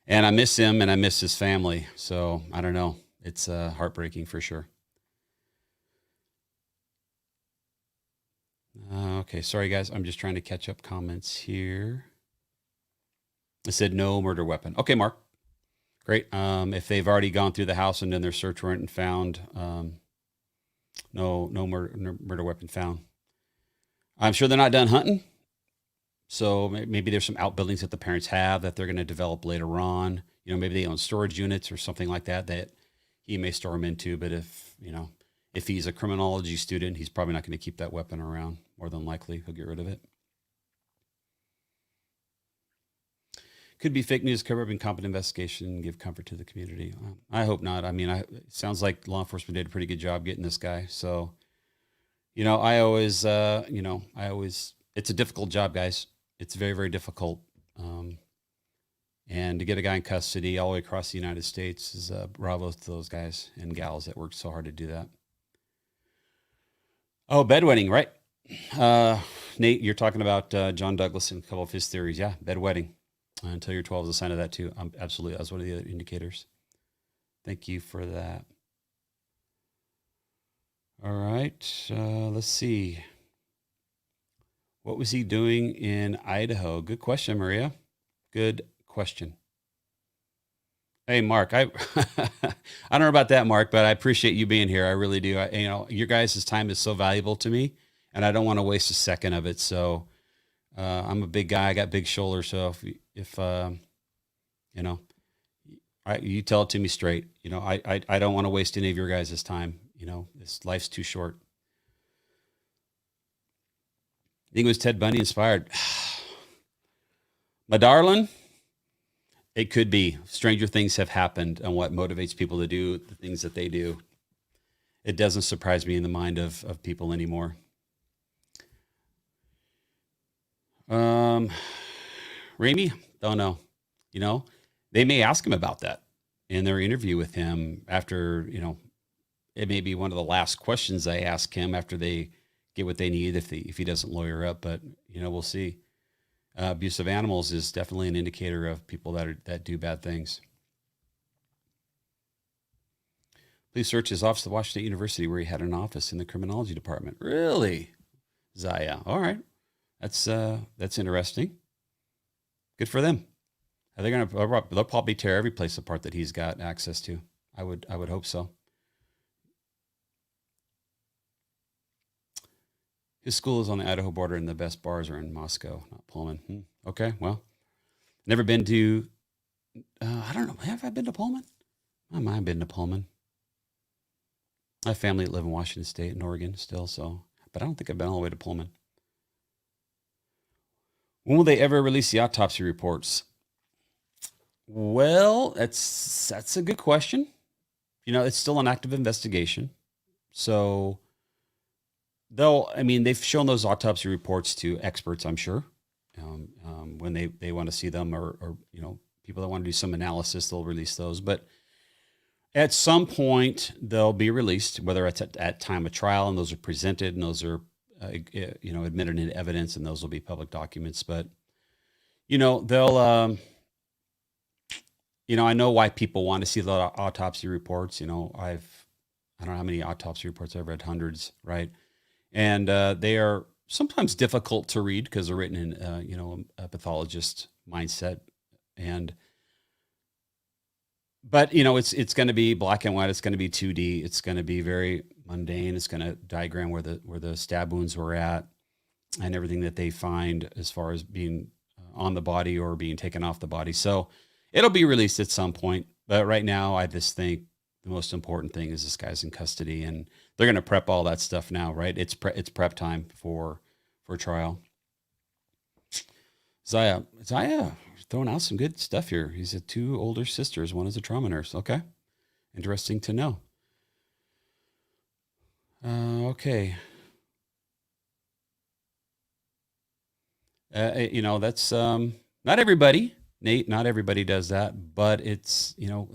I miss him and I miss his family. So I don't know. It's heartbreaking for sure. Okay, sorry guys. I'm just trying to catch up comments here. I said no murder weapon. Okay, Mark. Great. If they've already gone through the house and done their search warrant and found no murder weapon found. I'm sure they're not done hunting. So maybe there's some outbuildings that the parents have that they're going to develop later on. Maybe they own storage units or something like that he may store them into. But if he's a criminology student, he's probably not going to keep that weapon around. More than likely, he'll get rid of it. Could be fake news, cover up incompetent investigation, give comfort to the community. I hope not. I mean, it sounds like law enforcement did a pretty good job getting this guy. So, I always, it's a difficult job, guys. It's very, very difficult. And to get a guy in custody all the way across the United States is bravo to those guys and gals that worked so hard to do that. Oh, bedwetting, right? Nate, you're talking about John Douglas and a couple of his theories. Yeah, bedwetting. Until you're 12 is a sign of that too. Absolutely. That's one of the other indicators. Thank you for that. All right. Let's see. What was he doing in Idaho? Good question, Maria. Good question. Hey, Mark, I don't know about that, Mark, but I appreciate you being here. I really do. Your guys' time is so valuable to me, and I don't want to waste a second of it. So I'm a big guy. I got big shoulders. So if you tell it to me straight, I don't want to waste any of your guys' time. This life's too short. You think it was Ted Bundy inspired? My darling, it could be. Stranger things have happened, and what motivates people to do the things that they do. It doesn't surprise me in the mind of people anymore. Ramey, don't know. You know, they may ask him about that in their interview with him after, you know, it may be one of the last questions I ask him after they get what they need if he doesn't lawyer up, but you know, we'll see. Abuse of animals is definitely an indicator of people that do bad things. Police search his office at Washington State University, where he had an office in the criminology department. Really, Zaya? All right, that's interesting. Good for them. Are they they'll probably tear every place apart that he's got access to. I would hope so. His school is on the Idaho border, and the best bars are in Moscow, not Pullman. Okay, well, never been to. I don't know. Have I been to Pullman? I might have been to Pullman. I have family that live in Washington State and Oregon still, so, but I don't think I've been all the way to Pullman. When will they ever release the autopsy reports? Well, that's a good question. You know, it's still an active investigation. So they've shown those autopsy reports to experts, I'm sure, when they want to see them, or, you know, people that want to do some analysis, they'll release those. But at some point they'll be released, whether it's at time of trial, and those are presented, and those are, you know, admitted into evidence, and those will be public documents. But, you know, they'll, you know, I know why people want to see the autopsy reports. You know, I don't know how many autopsy reports I've read, hundreds, right? And they are sometimes difficult to read because they're written in, you know, a pathologist mindset. But, you know, it's going to be black and white. It's going to be 2D. It's going to be very mundane. It's going to diagram where the stab wounds were at and everything that they find as far as being on the body or being taken off the body. So it'll be released at some point. But right now, I just think the most important thing is this guy's in custody, and they're going to prep all that stuff now, right? It's prep time for trial. Zaya, throwing out some good stuff here. He's had 2 older sisters. One is a trauma nurse. Okay. Interesting to know. Okay. You know, that's not everybody, Nate, not everybody does that, but it's, you know,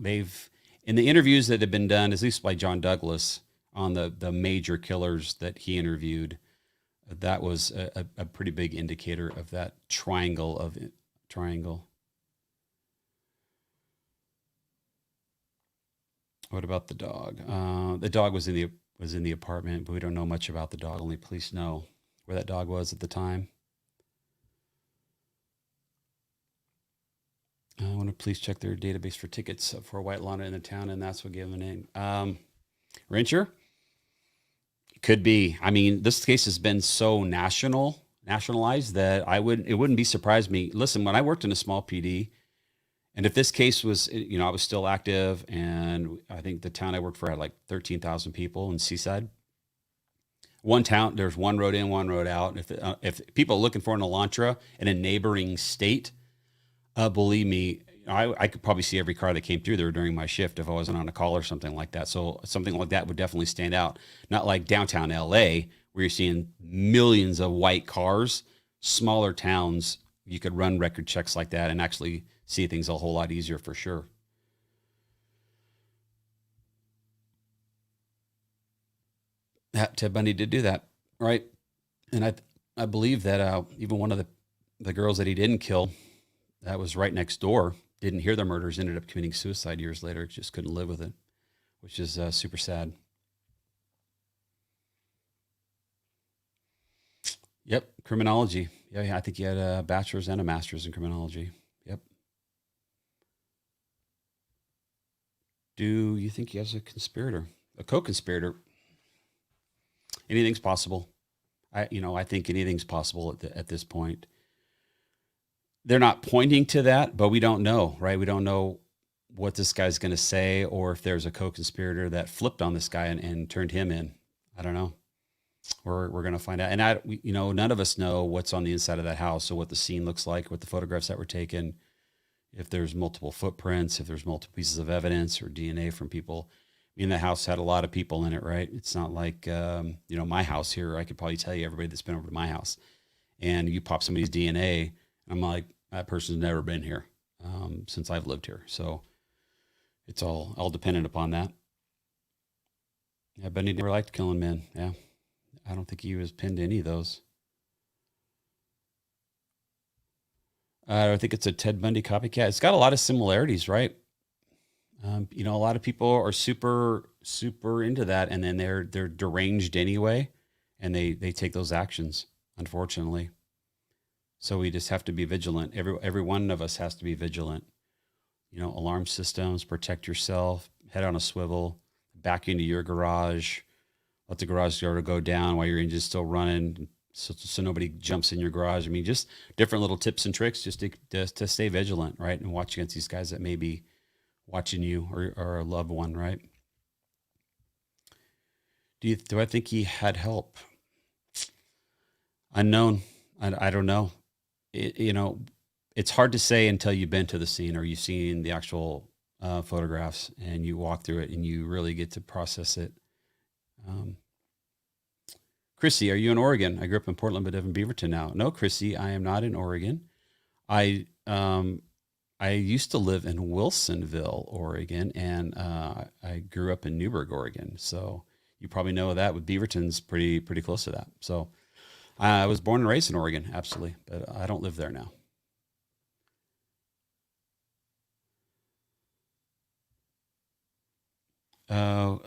in the interviews that have been done, at least by John Douglas, on the major killers that he interviewed, that was a pretty big indicator of that triangle. What about the dog? The dog was in the apartment, but we don't know much about the dog. Only police know where that dog was at the time. When police check their database for tickets for a white llama in the town, and that's what gave them a name. Rancher? Could be. I mean, this case has been so nationalized that it wouldn't be surprised me. Listen, when I worked in a small PD, and if this case was, you know, I was still active, and I think the town I worked for had like 13,000 people in Seaside. One town, there's one road in, one road out. If people are looking for an Elantra in a neighboring state, believe me, I could probably see every car that came through there during my shift if I wasn't on a call or something like that. So something like that would definitely stand out. Not like downtown LA, where you're seeing millions of white cars. Smaller towns, you could run record checks like that and actually see things a whole lot easier for sure. Ted Bundy did do that, right? And I believe that even one of the girls that he didn't kill, that was right next door, didn't hear the murders, ended up committing suicide years later, just couldn't live with it, which is super sad. Yep, criminology. Yeah, I think he had a bachelor's and a master's in criminology. Yep. Do you think he has a co-conspirator? Anything's possible. I think anything's possible at this point. They're not pointing to that, but we don't know, right? We don't know what this guy's going to say, or if there's a co-conspirator that flipped on this guy and turned him in. I don't know. we're going to find out. And none of us know what's on the inside of that house, or what the scene looks like, what the photographs that were taken, if there's multiple footprints, if there's multiple pieces of evidence or DNA from people. I mean, the house had a lot of people in it, right? It's not like, my house here. I could probably tell you everybody that's been over to my house, and you pop somebody's DNA. I'm like, that person's never been here since I've lived here. So it's all dependent upon that. Yeah, but he never liked killing men. Yeah. I don't think he was pinned to any of those. I think it's a Ted Bundy copycat. It's got a lot of similarities, right? A lot of people are super, super into that, and then they're deranged anyway, and they take those actions, unfortunately. So we just have to be vigilant. Every one of us has to be vigilant. Alarm systems, protect yourself, head on a swivel, back into your garage, let the garage door go down while your engine's still running, so nobody jumps in your garage. I mean, just different little tips and tricks just to stay vigilant, right? And watch against these guys that may be watching you or a loved one, right? Do I think he had help? Unknown. I don't know. It's hard to say until you've been to the scene or you've seen the actual photographs and you walk through it and you really get to process it. Chrissy, are you in Oregon? I grew up in Portland, but live in Beaverton now. No, Chrissy, I am not in Oregon. I used to live in Wilsonville, Oregon, and I grew up in Newberg, Oregon. So you probably know that. With Beaverton's pretty close to that. So I was born and raised in Oregon, absolutely, but I don't live there now.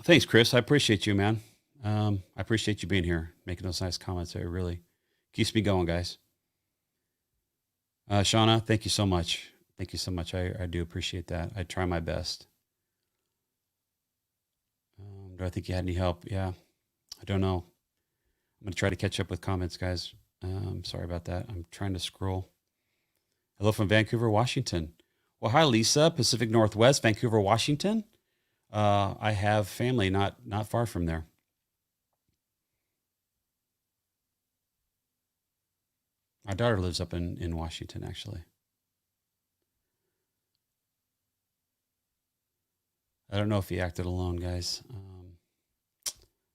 Thanks, Chris. I appreciate you, man. I appreciate you being here, making those nice comments. It really keeps me going, guys. Shauna, thank you so much. Thank you so much. I do appreciate that. I try my best. Do I think you had any help? Yeah, I don't know. I'm going to try to catch up with comments, guys. Sorry about that. I'm trying to scroll. Hello from Vancouver, Washington. Well, hi, Lisa, Pacific Northwest, Vancouver, Washington. I have family not far from there. My daughter lives up in Washington, actually. I don't know if he acted alone, guys.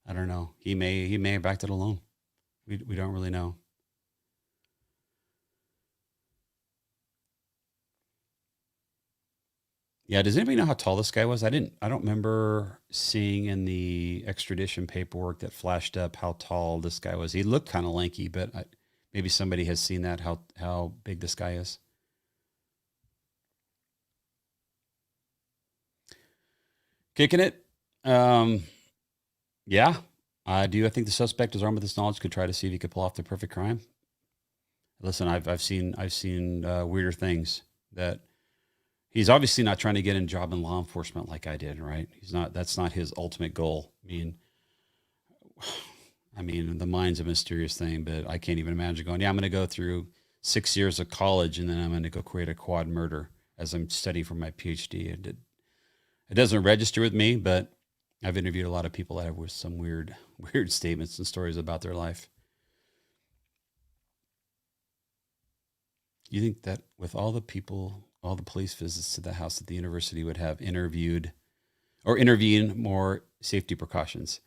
I don't know. He may have acted alone. We don't really know. Yeah, does anybody know how tall this guy was? I don't remember seeing in the extradition paperwork that flashed up how tall this guy was. He looked kind of lanky, but maybe somebody has seen that, how big this guy is. Kicking it. Yeah, I do. I think the suspect is armed with this knowledge, could try to see if he could pull off the perfect crime. Listen, I've seen weirder things. That he's obviously not trying to get a job in law enforcement like I did, right? That's not his ultimate goal. I mean, the mind's a mysterious thing, but I can't even imagine going, yeah, I'm going to go through 6 years of college and then I'm going to go create a quad murder as I'm studying for my PhD. It doesn't register with me, but I've interviewed a lot of people that have with some weird statements and stories about their life. You think that with all the police visits to the house at the university would have intervened more safety precautions?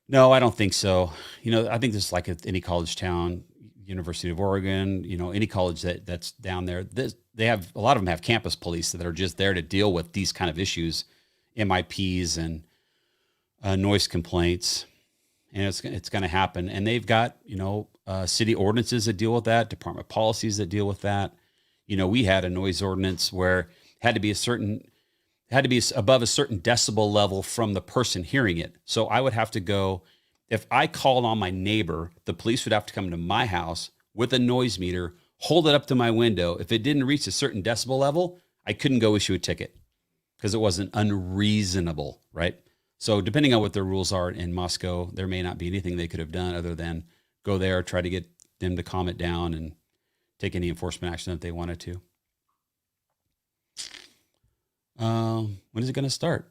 No, I don't think so. I think this is like at any college town, University of Oregon, any college that's down there. They have, a lot of them have campus police that are just there to deal with these kind of issues, MIPs and noise complaints, and it's going to happen. And they've got, city ordinances that deal with that, department policies that deal with that. We had a noise ordinance where it had to be above a certain decibel level from the person hearing it. So I would have to go, if I called on my neighbor, the police would have to come to my house with a noise meter, hold it up to my window. If it didn't reach a certain decibel level, I couldn't go issue a ticket because it wasn't unreasonable, right? So depending on what their rules are in Moscow, there may not be anything they could have done other than go there, try to get them to calm it down and take any enforcement action that they wanted to. When is it going to start?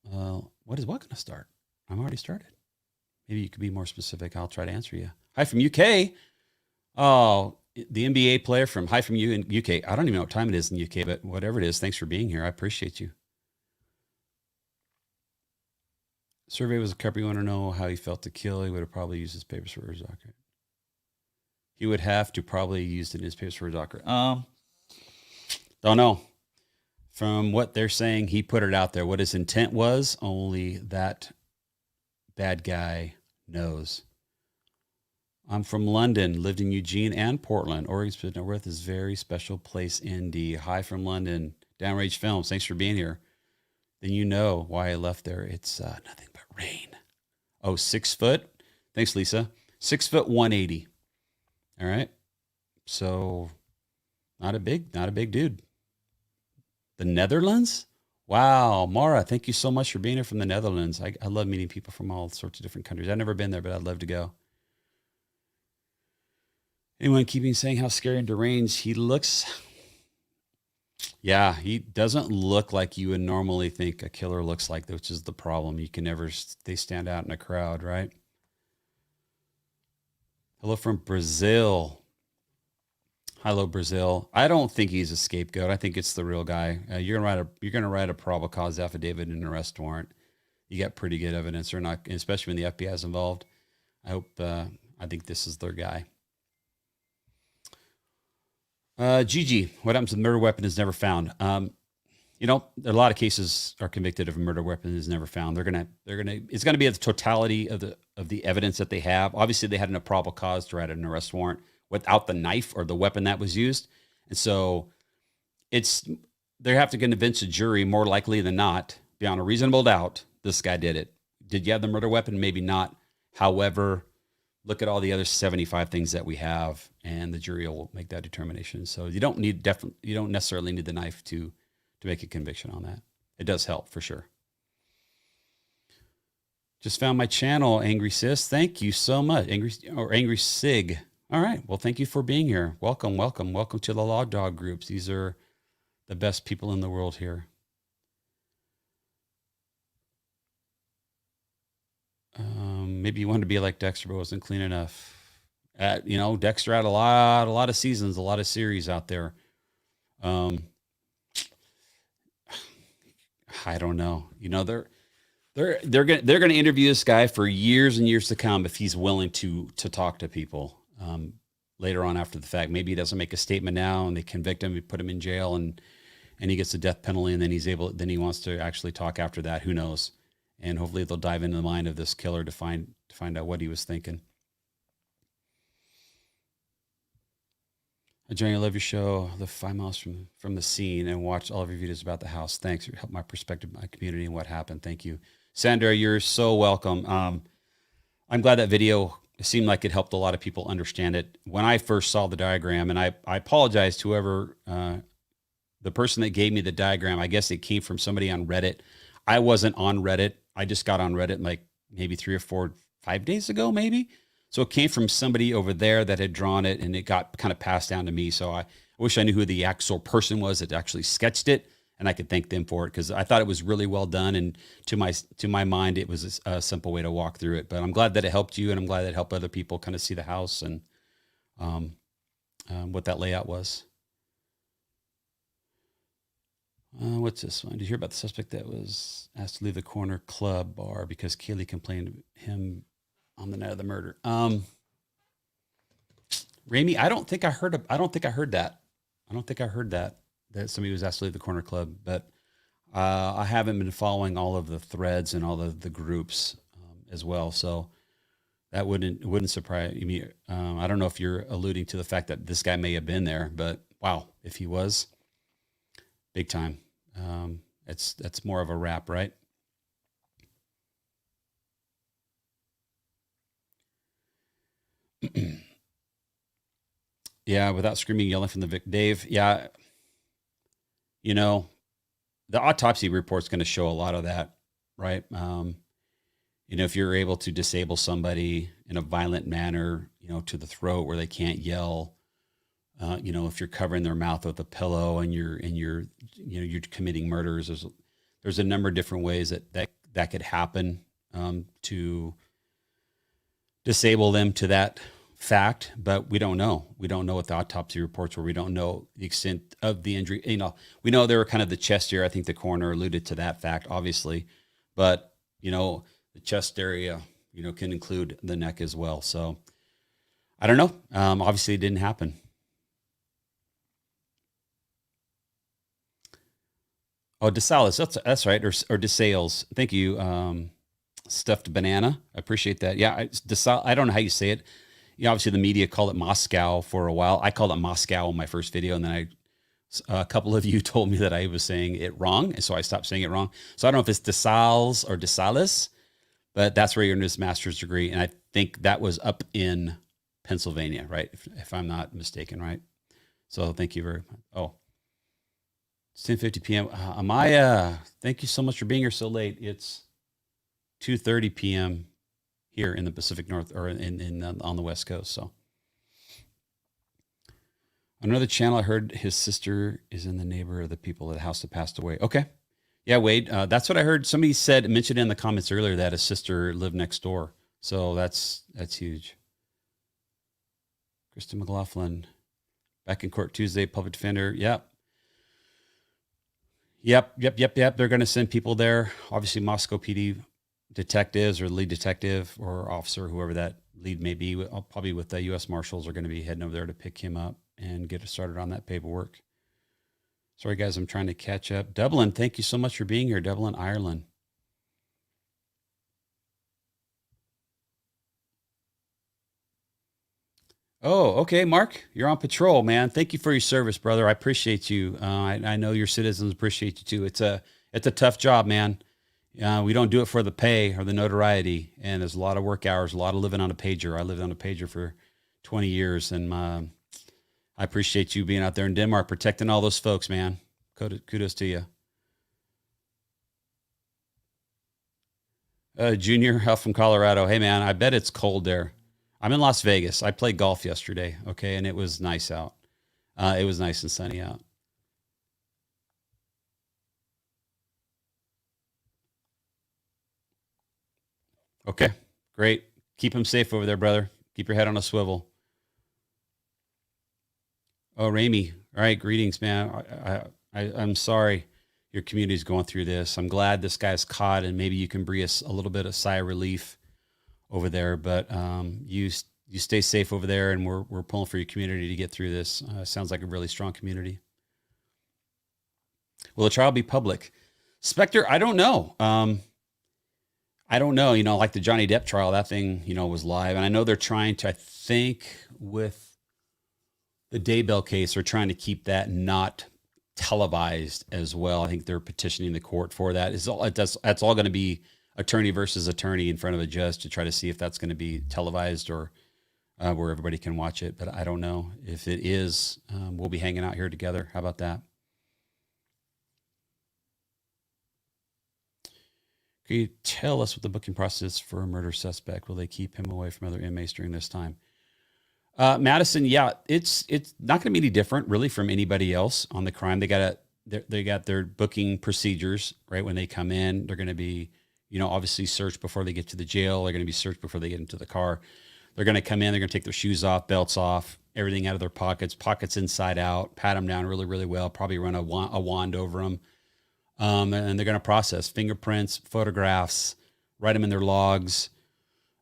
What going to start? I'm already started. Maybe you could be more specific. I'll try to answer you. Hi from UK. Oh, the NBA player from Hi from you in UK. I don't even know what time it is in the UK, but whatever it is, thanks for being here. I appreciate you. Survey was a couple. You want to know how he felt to kill? He would have probably used his papers for his docket. He would have to probably use it in his papers for his docket. Don't know. From what they're saying, he put it out there. What his intent was, only that bad guy knows. I'm from London, lived in Eugene and Portland. Oregon's Pacific Northwest is a very special place indeed. Hi from London. Downrange Films, thanks for being here. Then you know why I left there. It's nothing but rain. Oh, 6 foot. Thanks, Lisa. 6 foot 180. All right. So not a big dude. The Netherlands? Wow. Mara, thank you so much for being here from the Netherlands. I love meeting people from all sorts of different countries. I've never been there, but I'd love to go. Anyone keeping saying how scary and deranged he looks? Yeah, he doesn't look like you would normally think a killer looks like, which is the problem. You can never, they stand out in a crowd, right? Hello from Brazil. Hello, Brazil. I don't think he's a scapegoat. I think it's the real guy. You're gonna write a probable cause affidavit and an arrest warrant. You got pretty good evidence, or not, especially when the FBI is involved. I think this is their guy. Gigi, what happens to the murder weapon is never found. A lot of cases are convicted of a murder weapon is never found. It's gonna be the totality of the evidence that they have. Obviously, they had a probable cause to write an arrest warrant without the knife or the weapon that was used, and so they have to convince a jury more likely than not, beyond a reasonable doubt, this guy did it. Did you have the murder weapon? Maybe not. However, look at all the other 75 things that we have, and the jury will make that determination. So you don't necessarily need the knife to make a conviction on that. It does help for sure. Just found my channel, Angry Sis. Thank you so much, Angry Sig. All right. Well, thank you for being here. Welcome to the Law Dog groups. These are the best people in the world here. Maybe you wanted to be like Dexter, but wasn't clean enough. Dexter had a lot of seasons, a lot of series out there. I don't know. They're going to interview this guy for years and years to come if he's willing to talk to people later on after the fact. Maybe he doesn't make a statement now, and they convict him, put him in jail, and he gets the death penalty, and then he wants to actually talk after that. Who knows? And hopefully they'll dive into the mind of this killer to find out what he was thinking. Johnny, I love your show. I live 5 miles from the scene and watch all of your videos about the house. Thanks. You helped my perspective, my community, and what happened. Thank you. Sandra, you're so welcome. I'm glad that video, it seemed like it helped a lot of people understand it. When I first saw the diagram, and I apologize to whoever, the person that gave me the diagram, I guess it came from somebody on Reddit. I wasn't on Reddit. I just got on Reddit like maybe 3 or 4, 5 days ago, maybe. So it came from somebody over there that had drawn it, and it got kind of passed down to me. So I wish I knew who the actual person was that actually sketched it, and I could thank them for it, because I thought it was really well done. And to my mind, it was a simple way to walk through it. But I'm glad that it helped you, and I'm glad that it helped other people kind of see the house and what that layout was. What's this one? Did you hear about the suspect that was asked to leave the corner club bar because Kaylee complained to him on the night of the murder? Ramey, I don't think I heard that. I don't think I heard that somebody was asked to leave the corner club, but I haven't been following all of the threads and all of the groups as well. So that wouldn't surprise me. I don't know if you're alluding to the fact that this guy may have been there, but wow, if he was, big time. That's more of a rap, right? Yeah, without screaming, yelling from the Dave. Yeah, the autopsy report's going to show a lot of that, right? If you're able to disable somebody in a violent manner, to the throat where they can't yell, if you're covering their mouth with a pillow and you're committing murders, there's a number of different ways that could happen to disable them to that fact, but we don't know. We don't know what the autopsy reports were. We don't know the extent of the injury. We know they were kind of the chest area. I think the coroner alluded to that fact, obviously, but the chest area, can include the neck as well. So I don't know. Obviously it didn't happen. Oh, DeSalis, that's right. Or DeSales. Thank you. Stuffed banana. I appreciate that. Yeah. I don't know how you say it. Obviously the media called it Moscow for a while. I called it Moscow in my first video. And then a couple of you told me that I was saying it wrong. And so I stopped saying it wrong. So I don't know if it's DeSales or DeSalis, but that's where you're in his master's degree. And I think that was up in Pennsylvania, right? If I'm not mistaken, right? So thank you very much. Oh, it's 10:50 p.m. Amaya, thank you so much for being here so late. It's 2:30 p.m. here in the Pacific North, or on the West Coast. So another channel, I heard his sister is in the neighbor of the people at the house that passed away. Okay. Yeah, Wade, that's what I heard. Somebody mentioned in the comments earlier that his sister lived next door. So that's huge. Kristen McLaughlin, back in court Tuesday, public defender. Yep. They're going to send people there. Obviously, Moscow PD detectives or lead detective or officer, whoever that lead may be, probably with the U.S. Marshals, are going to be heading over there to pick him up and get started on that paperwork. Sorry, guys, I'm trying to catch up. Dublin, thank you so much for being here. Dublin, Ireland. Oh, okay, Mark, you're on patrol, man. Thank you for your service, brother. I appreciate you. I know your citizens appreciate you too. It's a tough job, man. We don't do it for the pay or the notoriety, and there's a lot of work hours, a lot of living on a pager. I lived on a pager for 20 years, and I appreciate you being out there in Denmark, protecting all those folks, man. Kudos to you. Junior out from Colorado. Hey, man, I bet it's cold there. I'm in Las Vegas. I played golf yesterday, okay, and it was nice out. It was nice and sunny out. Okay, great. Keep him safe over there, brother. Keep your head on a swivel. Oh, Ramey. All right, greetings, man. I'm sorry your community's going through this. I'm glad this guy's caught, and maybe you can breathe a little bit of sigh of relief over there. But you stay safe over there, and we're pulling for your community to get through this. Sounds like a really strong community. Will the trial be public? Spectre, I don't know. I don't know. Like the Johnny Depp trial, that thing, was live. And I know they're trying to, I think with the Daybell case, they're trying to keep that not televised as well. I think they're petitioning the court for that. That's all going to be attorney versus attorney in front of a judge to try to see if that's going to be televised or where everybody can watch it. But I don't know. If it is, we'll be hanging out here together. How about that? Can you tell us what the booking process for a murder suspect? Will they keep him away from other inmates during this time? Madison, yeah, it's not going to be any different really from anybody else on the crime. They got their booking procedures, right? When they come in, they're going to be, obviously searched before they get to the jail. They're going to be searched before they get into the car. They're going to come in, they're going to take their shoes off, belts off, everything out of their pockets inside out, pat them down really, really well, probably run a wand over them. And they're going to process fingerprints, photographs, write them in their logs,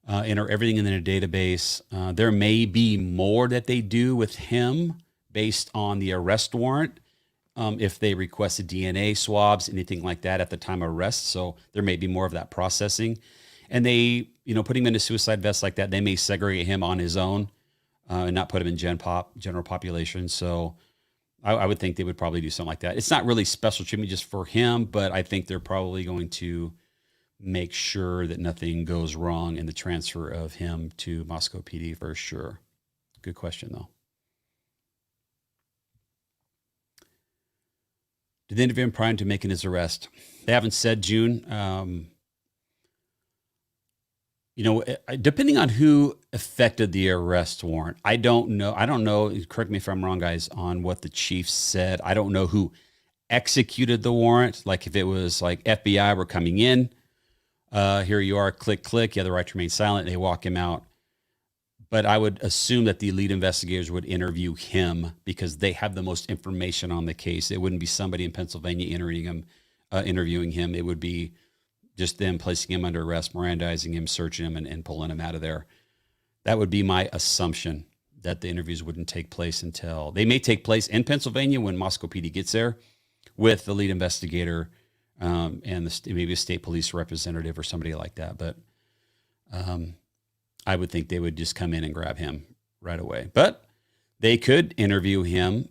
enter everything in their database. There may be more that they do with him based on the arrest warrant. If they requested DNA swabs, anything like that at the time of arrest. So there may be more of that processing. And they, putting him in a suicide vest like that, they may segregate him on his own and not put him in general population. So I would think they would probably do something like that. It's not really special treatment just for him, but I think they're probably going to make sure that nothing goes wrong in the transfer of him to Moscow PD for sure. Good question, though. Did they interview him prior to making his arrest? They haven't said, June. Depending on who affected the arrest warrant, I don't know. Correct me if I'm wrong, guys, on what the chief said. I don't know who executed the warrant. Like if it was like FBI were coming in, here you are, click, click. You have the right to remain silent. They walk him out. but I would assume that the lead investigators would interview him because they have the most information on the case. It wouldn't be somebody in Pennsylvania interviewing him. It would be just them placing him under arrest, Mirandizing him, searching him, and pulling him out of there. That would be my assumption, that the interviews wouldn't take place until they may take place in Pennsylvania when Moscow PD gets there with the lead investigator and maybe a state police representative or somebody like that. But I would think they would just come in and grab him right away. But they could interview him.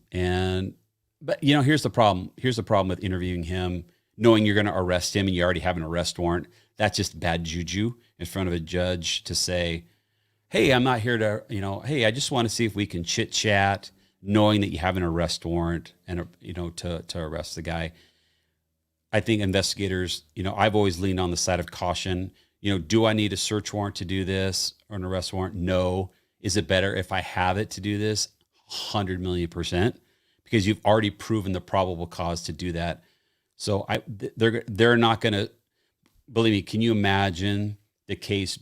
But here's the problem. Here's the problem with interviewing him, knowing you're going to arrest him and you already have an arrest warrant. That's just bad juju in front of a judge to say, hey, I'm not here to, hey, I just want to see if we can chit chat, knowing that you have an arrest warrant and, to arrest the guy. I think investigators, I've always leaned on the side of caution. Do I need a search warrant to do this or an arrest warrant? No. Is it better if I have it to do this? 100 million%, because you've already proven the probable cause to do that. So they're not going to, believe me, can you imagine the case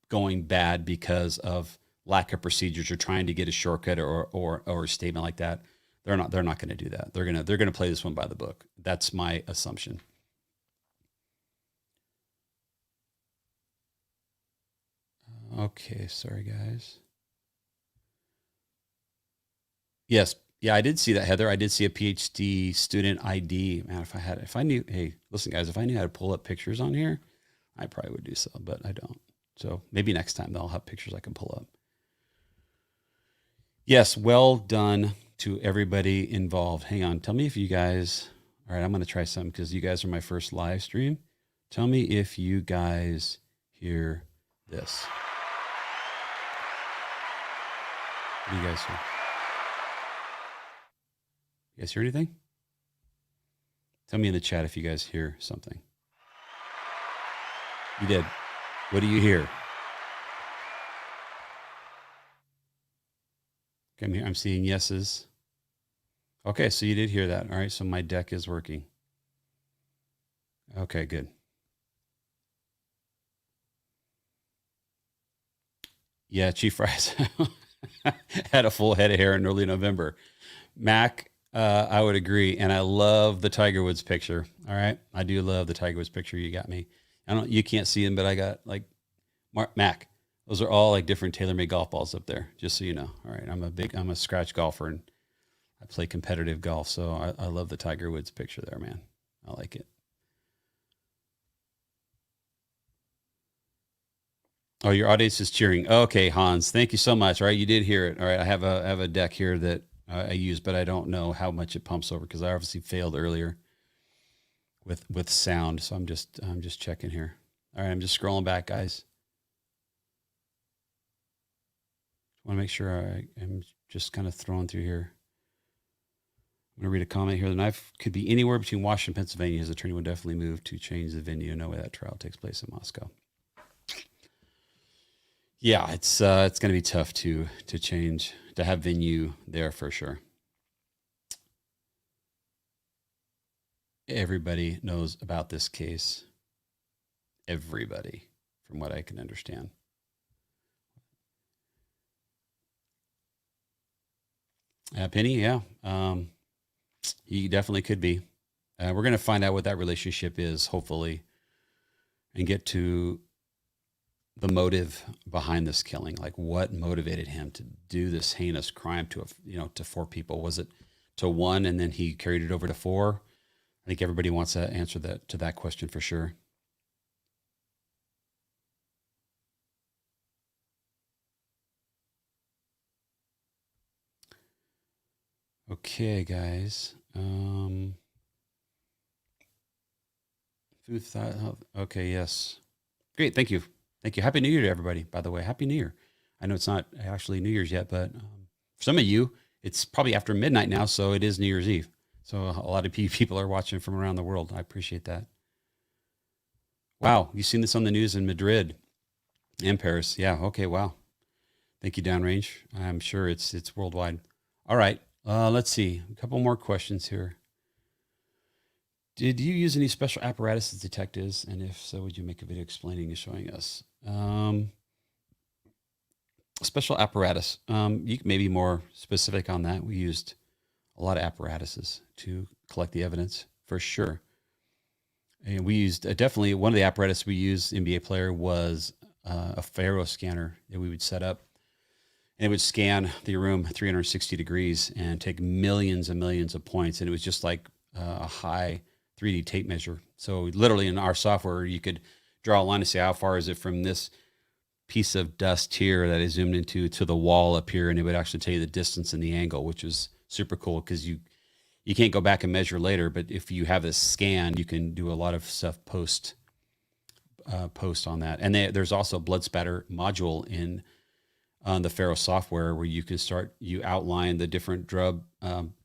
going bad because of lack of procedures or trying to get a shortcut or a statement like that? They're not going to do that. They're going to play this one by the book. That's my assumption. Okay, sorry guys. Yes, yeah, I did see that, Heather. I did see a PhD student ID. Man, if I knew, hey, listen guys, if I knew how to pull up pictures on here, I probably would do so, but I don't. So maybe next time they'll have pictures I can pull up. Yes, well done to everybody involved. Hang on, tell me if you guys, all right, I'm going to try something because you guys are my first live stream. Tell me if you guys hear this. What do you guys hear? You guys hear anything? Tell me in the chat if you guys hear something. You did. What do you hear? Okay, I'm seeing yeses. Okay, so you did hear that. All right, so my deck is working. Okay, good. Yeah, Chief Rice had a full head of hair in early November. Mac, I would agree, and I love the Tiger Woods picture. All right, I do love the Tiger Woods picture. You got me. You can't see them, but I got like Mac. Those are all like different tailor-made golf balls up there, just so you know. All right, I'm a scratch golfer and I play competitive golf, so I love the Tiger Woods picture there, man. I like it. Oh, your audience is cheering. Okay, Hans, thank you so much. All right, you did hear it. All right, I have a deck here that I use, but I don't know how much it pumps over because I obviously failed earlier with sound. So I'm just checking here. All right, I'm just scrolling back, guys. I want to make sure I'm just kind of throwing through here. I'm going to read a comment here. The knife could be anywhere between Washington and Pennsylvania. His attorney would definitely move to change the venue. No way that trial takes place in Moscow. Yeah, it's going to be tough to change, to have venue there for sure. Everybody knows about this case. Everybody, from what I can understand. Penny, yeah. He definitely could be. We're going to find out what that relationship is, hopefully, and get to the motive behind this killing. Like, what motivated him to do this heinous crime to four people? Was it to one and then he carried it over to four? I think everybody wants to answer to that question for sure. Okay, guys. Food thought. Okay, yes. Great, thank you. Thank you. Happy New Year to everybody, by the way. Happy New Year. I know it's not actually New Year's yet, but for some of you, it's probably after midnight now, so it is New Year's Eve. So a lot of people are watching from around the world. I appreciate that. Wow, you've seen this on the news in Madrid and Paris. Yeah, okay, wow. Thank you, Downrange. I'm sure it's worldwide. All right, let's see. A couple more questions here. Did you use any special apparatus to detect this? And if so, would you make a video explaining and showing us? Special apparatus. You can maybe more specific on that. We used a lot of apparatuses to collect the evidence for sure. And we used definitely one of the apparatus we used, NBA player, was a Faro scanner that we would set up. And it would scan the room 360 degrees and take millions and millions of points. And it was just like a high 3D tape measure. So literally in our software, you could draw a line and say, how far is it from this piece of dust here that I zoomed into to the wall up here? And it would actually tell you the distance and the angle, which was super cool because you can't go back and measure later. But if you have this scan, you can do a lot of stuff post on that. And there's also a blood spatter module in on the Faro software where you can you outline the different drug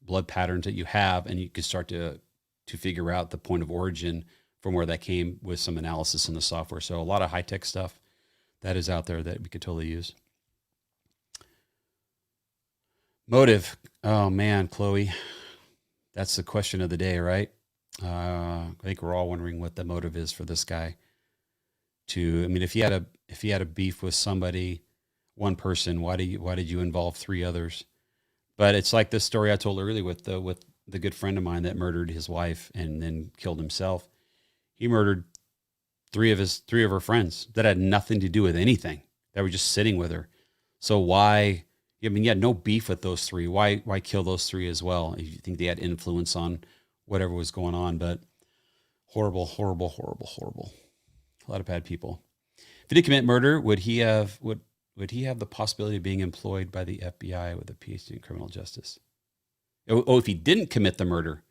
blood patterns that you have, and you can start to figure out the point of origin from where that came with some analysis in the software. So a lot of high tech stuff that is out there that we could totally use. Motive. Oh man, Chloe, that's the question of the day, right? I think we're all wondering what the motive is for this guy. If he had a beef with somebody, one person, why did you involve three others? But it's like this story I told earlier with the good friend of mine that murdered his wife and then killed himself. He murdered three of her friends that had nothing to do with anything, that were just sitting with her. So why? You had no beef with those three. Why kill those three as well? If you think they had influence on whatever was going on, but horrible, horrible, horrible, horrible. A lot of bad people. If he did commit murder, would he have the possibility of being employed by the FBI with a PhD in criminal justice? Oh, if he didn't commit the murder,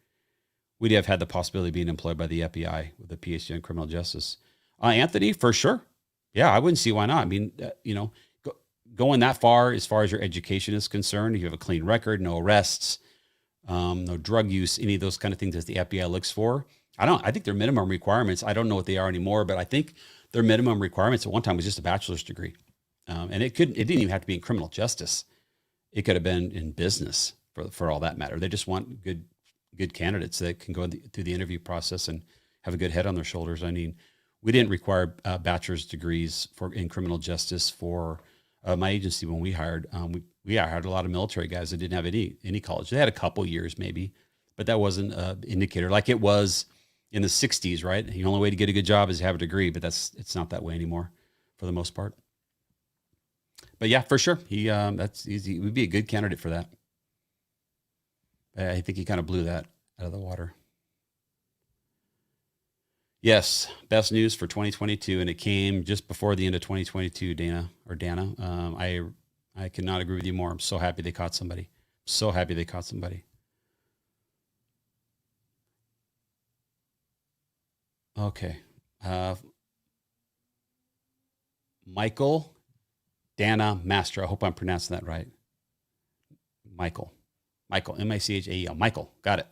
would he have had the possibility of being employed by the FBI with a PhD in criminal justice? Anthony, for sure. Yeah, I wouldn't see why not. Going that far as your education is concerned, you have a clean record, no arrests, no drug use, any of those kind of things that the FBI looks for. I think their minimum requirements, I don't know what they are anymore, but I think their minimum requirements at one time was just a bachelor's degree. And it didn't even have to be in criminal justice. It could have been in business for all that matter. They just want good candidates that can go through the interview process and have a good head on their shoulders. We didn't require bachelor's degrees in criminal justice for my agency when we hired. We hired a lot of military guys that didn't have any college. They had a couple years maybe, but that wasn't an indicator like it was in the 60s, right? The only way to get a good job is to have a degree, but it's not that way anymore for the most part. But yeah, for sure. He would be a good candidate for that. I think he kind of blew that out of the water. Yes, best news for 2022, and it came just before the end of 2022, Dana. I cannot agree with you more. I'm so happy they caught somebody. Okay. Michael Dana Master. I hope I'm pronouncing that right. Michael, M-I-C-H-A-E-L. Michael, got it.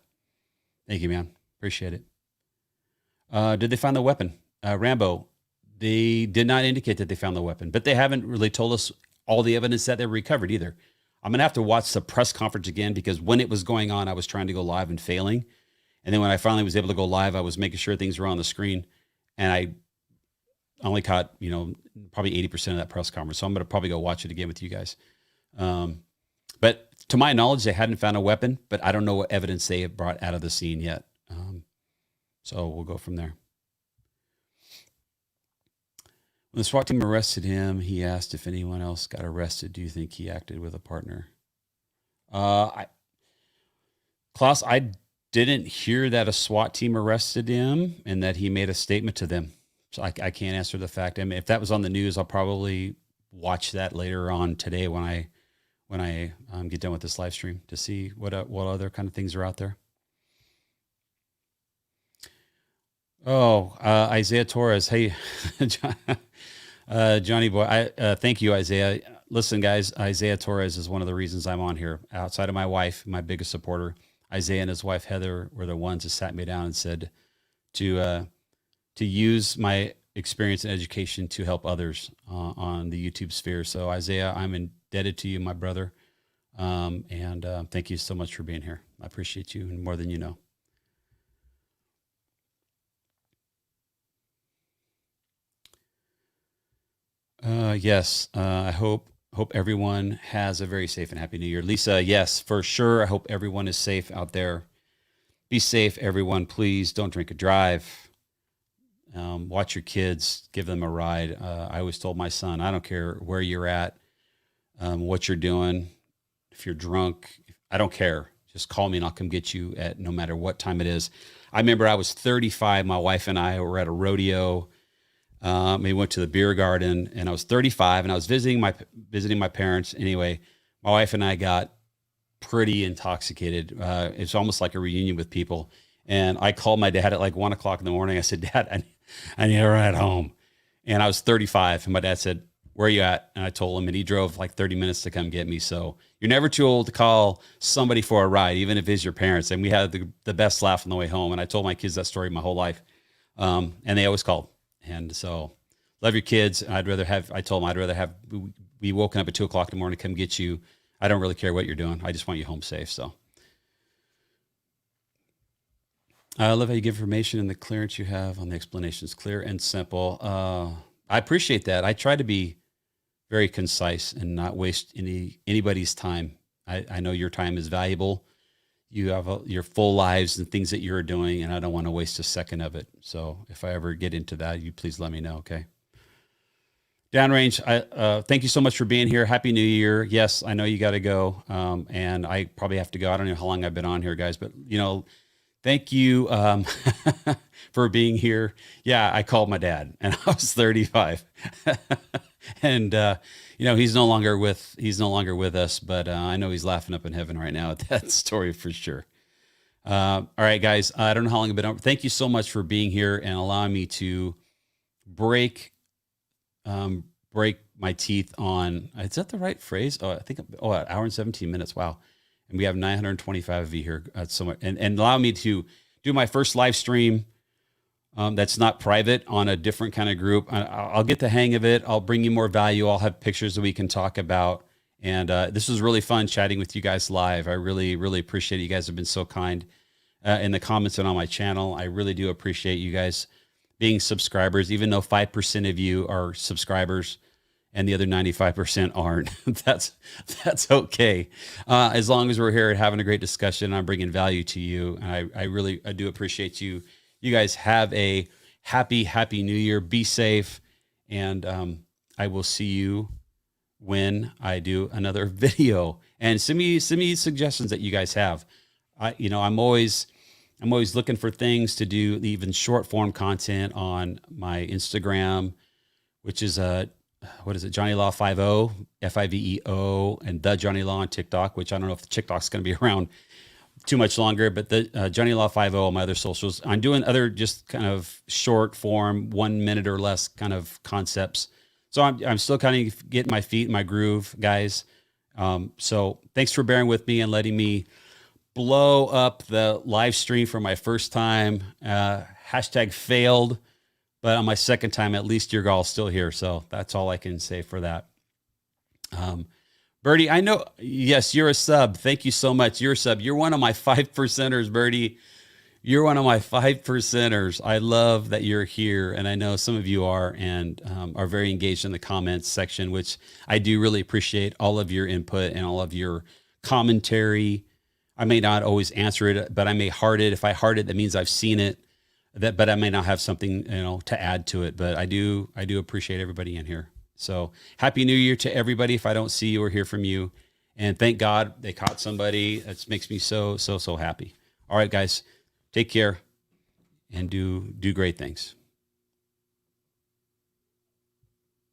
Thank you, man. Appreciate it. Did they find the weapon? Rambo, they did not indicate that they found the weapon, but they haven't really told us all the evidence that they recovered either. I'm going to have to watch the press conference again because when it was going on, I was trying to go live and failing. And then when I finally was able to go live, I was making sure things were on the screen. And I only caught, probably 80% of that press conference. So I'm going to probably go watch it again with you guys. But to my knowledge, they hadn't found a weapon, but I don't know what evidence they have brought out of the scene yet. So we'll go from there. When the SWAT team arrested him, he asked if anyone else got arrested. Do you think he acted with a partner? Klaus, I didn't hear that a SWAT team arrested him and that he made a statement to them. So I can't answer the fact. If that was on the news, I'll probably watch that later on today when I get done with this live stream to see what other kind of things are out there. Oh, Isaiah Torres. Hey, Johnny boy. Thank you, Isaiah. Listen, guys, Isaiah Torres is one of the reasons I'm on here. Outside of my wife, my biggest supporter, Isaiah and his wife Heather were the ones that sat me down and said to use my experience and education to help others on the YouTube sphere. So Isaiah, I'm indebted to you, my brother. And thank you so much for being here. I appreciate you and more than you know. Yes. I hope Hope everyone has a very safe and happy new year. Lisa, yes, for sure. I hope everyone is safe out there. Be safe, everyone. Please don't drink and drive. Watch your kids, give them a ride. I always told my son, I don't care where you're at, what you're doing. If you're drunk, I don't care. Just call me and I'll come get you at no matter what time it is. I remember I was 35. My wife and I were at a rodeo. We went to the beer garden, and I was 35, and I was visiting my parents. Anyway, my wife and I got pretty intoxicated. It's almost like a reunion with people. And I called my dad at like 1 o'clock in the morning. I said, Dad, I need a ride home. And I was 35, and my dad said, where are you at? And I told him, and he drove like 30 minutes to come get me. So you're never too old to call somebody for a ride, even if it's your parents. And we had the best laugh on the way home. And I told my kids that story my whole life. And they always called. And so love your kids. I told them I'd rather have be woken up at 2 o'clock in the morning to come get you. I don't really care what you're doing. I just want you home safe. So I love how you give information and the clearance you have on the explanations, clear and simple. I appreciate that. I try to be very concise and not waste anybody's time. I know your time is valuable. You have your full lives and things that you're doing, and I don't want to waste a second of it. So if I ever get into that, you please let me know, okay? Downrange, thank you so much for being here. Happy New Year. Yes, I know you got to go, and I probably have to go. I don't know how long I've been on here, guys, but, thank you for being here. Yeah, I called my dad, and I was 35. And he's no longer with us, but I know he's laughing up in heaven right now at that story for sure. All right, guys, I don't know how long I've been on. Thank you so much for being here and allowing me to break my teeth on, is that the right phrase? Oh, I think, an hour and 17 minutes. Wow. And we have 925 of you here. And allow me to do my first live stream that's not private on a different kind of group. I'll get the hang of it. I'll bring you more value. I'll have pictures that we can talk about. And this was really fun chatting with you guys live. I really, really appreciate it. You guys have been so kind in the comments and on my channel. I really do appreciate you guys being subscribers, even though 5% of you are subscribers and the other 95% aren't. That's okay. As long as we're here and having a great discussion, I'm bringing value to you. And I do appreciate you. You guys have a happy New Year. Be safe. And I will see you when I do another video. And send me suggestions that you guys have. I'm always looking for things to do, even short form content on my Instagram, which is johnnylaw 50, FIVEO, and the Johnny Law on TikTok, which I don't know if the TikTok's going to be around too much longer, but the johnnylaw 50 on my other socials. I'm doing other just kind of short form, 1 minute or less kind of concepts. So I'm still kind of getting my feet in my groove, guys. So thanks for bearing with me and letting me blow up the live stream for my first time. Hashtag failed, but on my second time, at least you're all still here. So that's all I can say for that. Birdie, I know, yes, you're a sub. Thank you so much. You're a sub. You're one of my 5%ers, Birdie. You're one of my 5%ers. I love that you're here. And I know some of you are and are very engaged in the comments section, which I do really appreciate all of your input and all of your commentary. I may not always answer it, but I may heart it. If I heart it, that means I've seen it. But I may not have something, to add to it. But I do appreciate everybody in here. So happy New Year to everybody. If I don't see you or hear from you, and thank God they caught somebody. That makes me so happy. All right, guys, take care and do great things.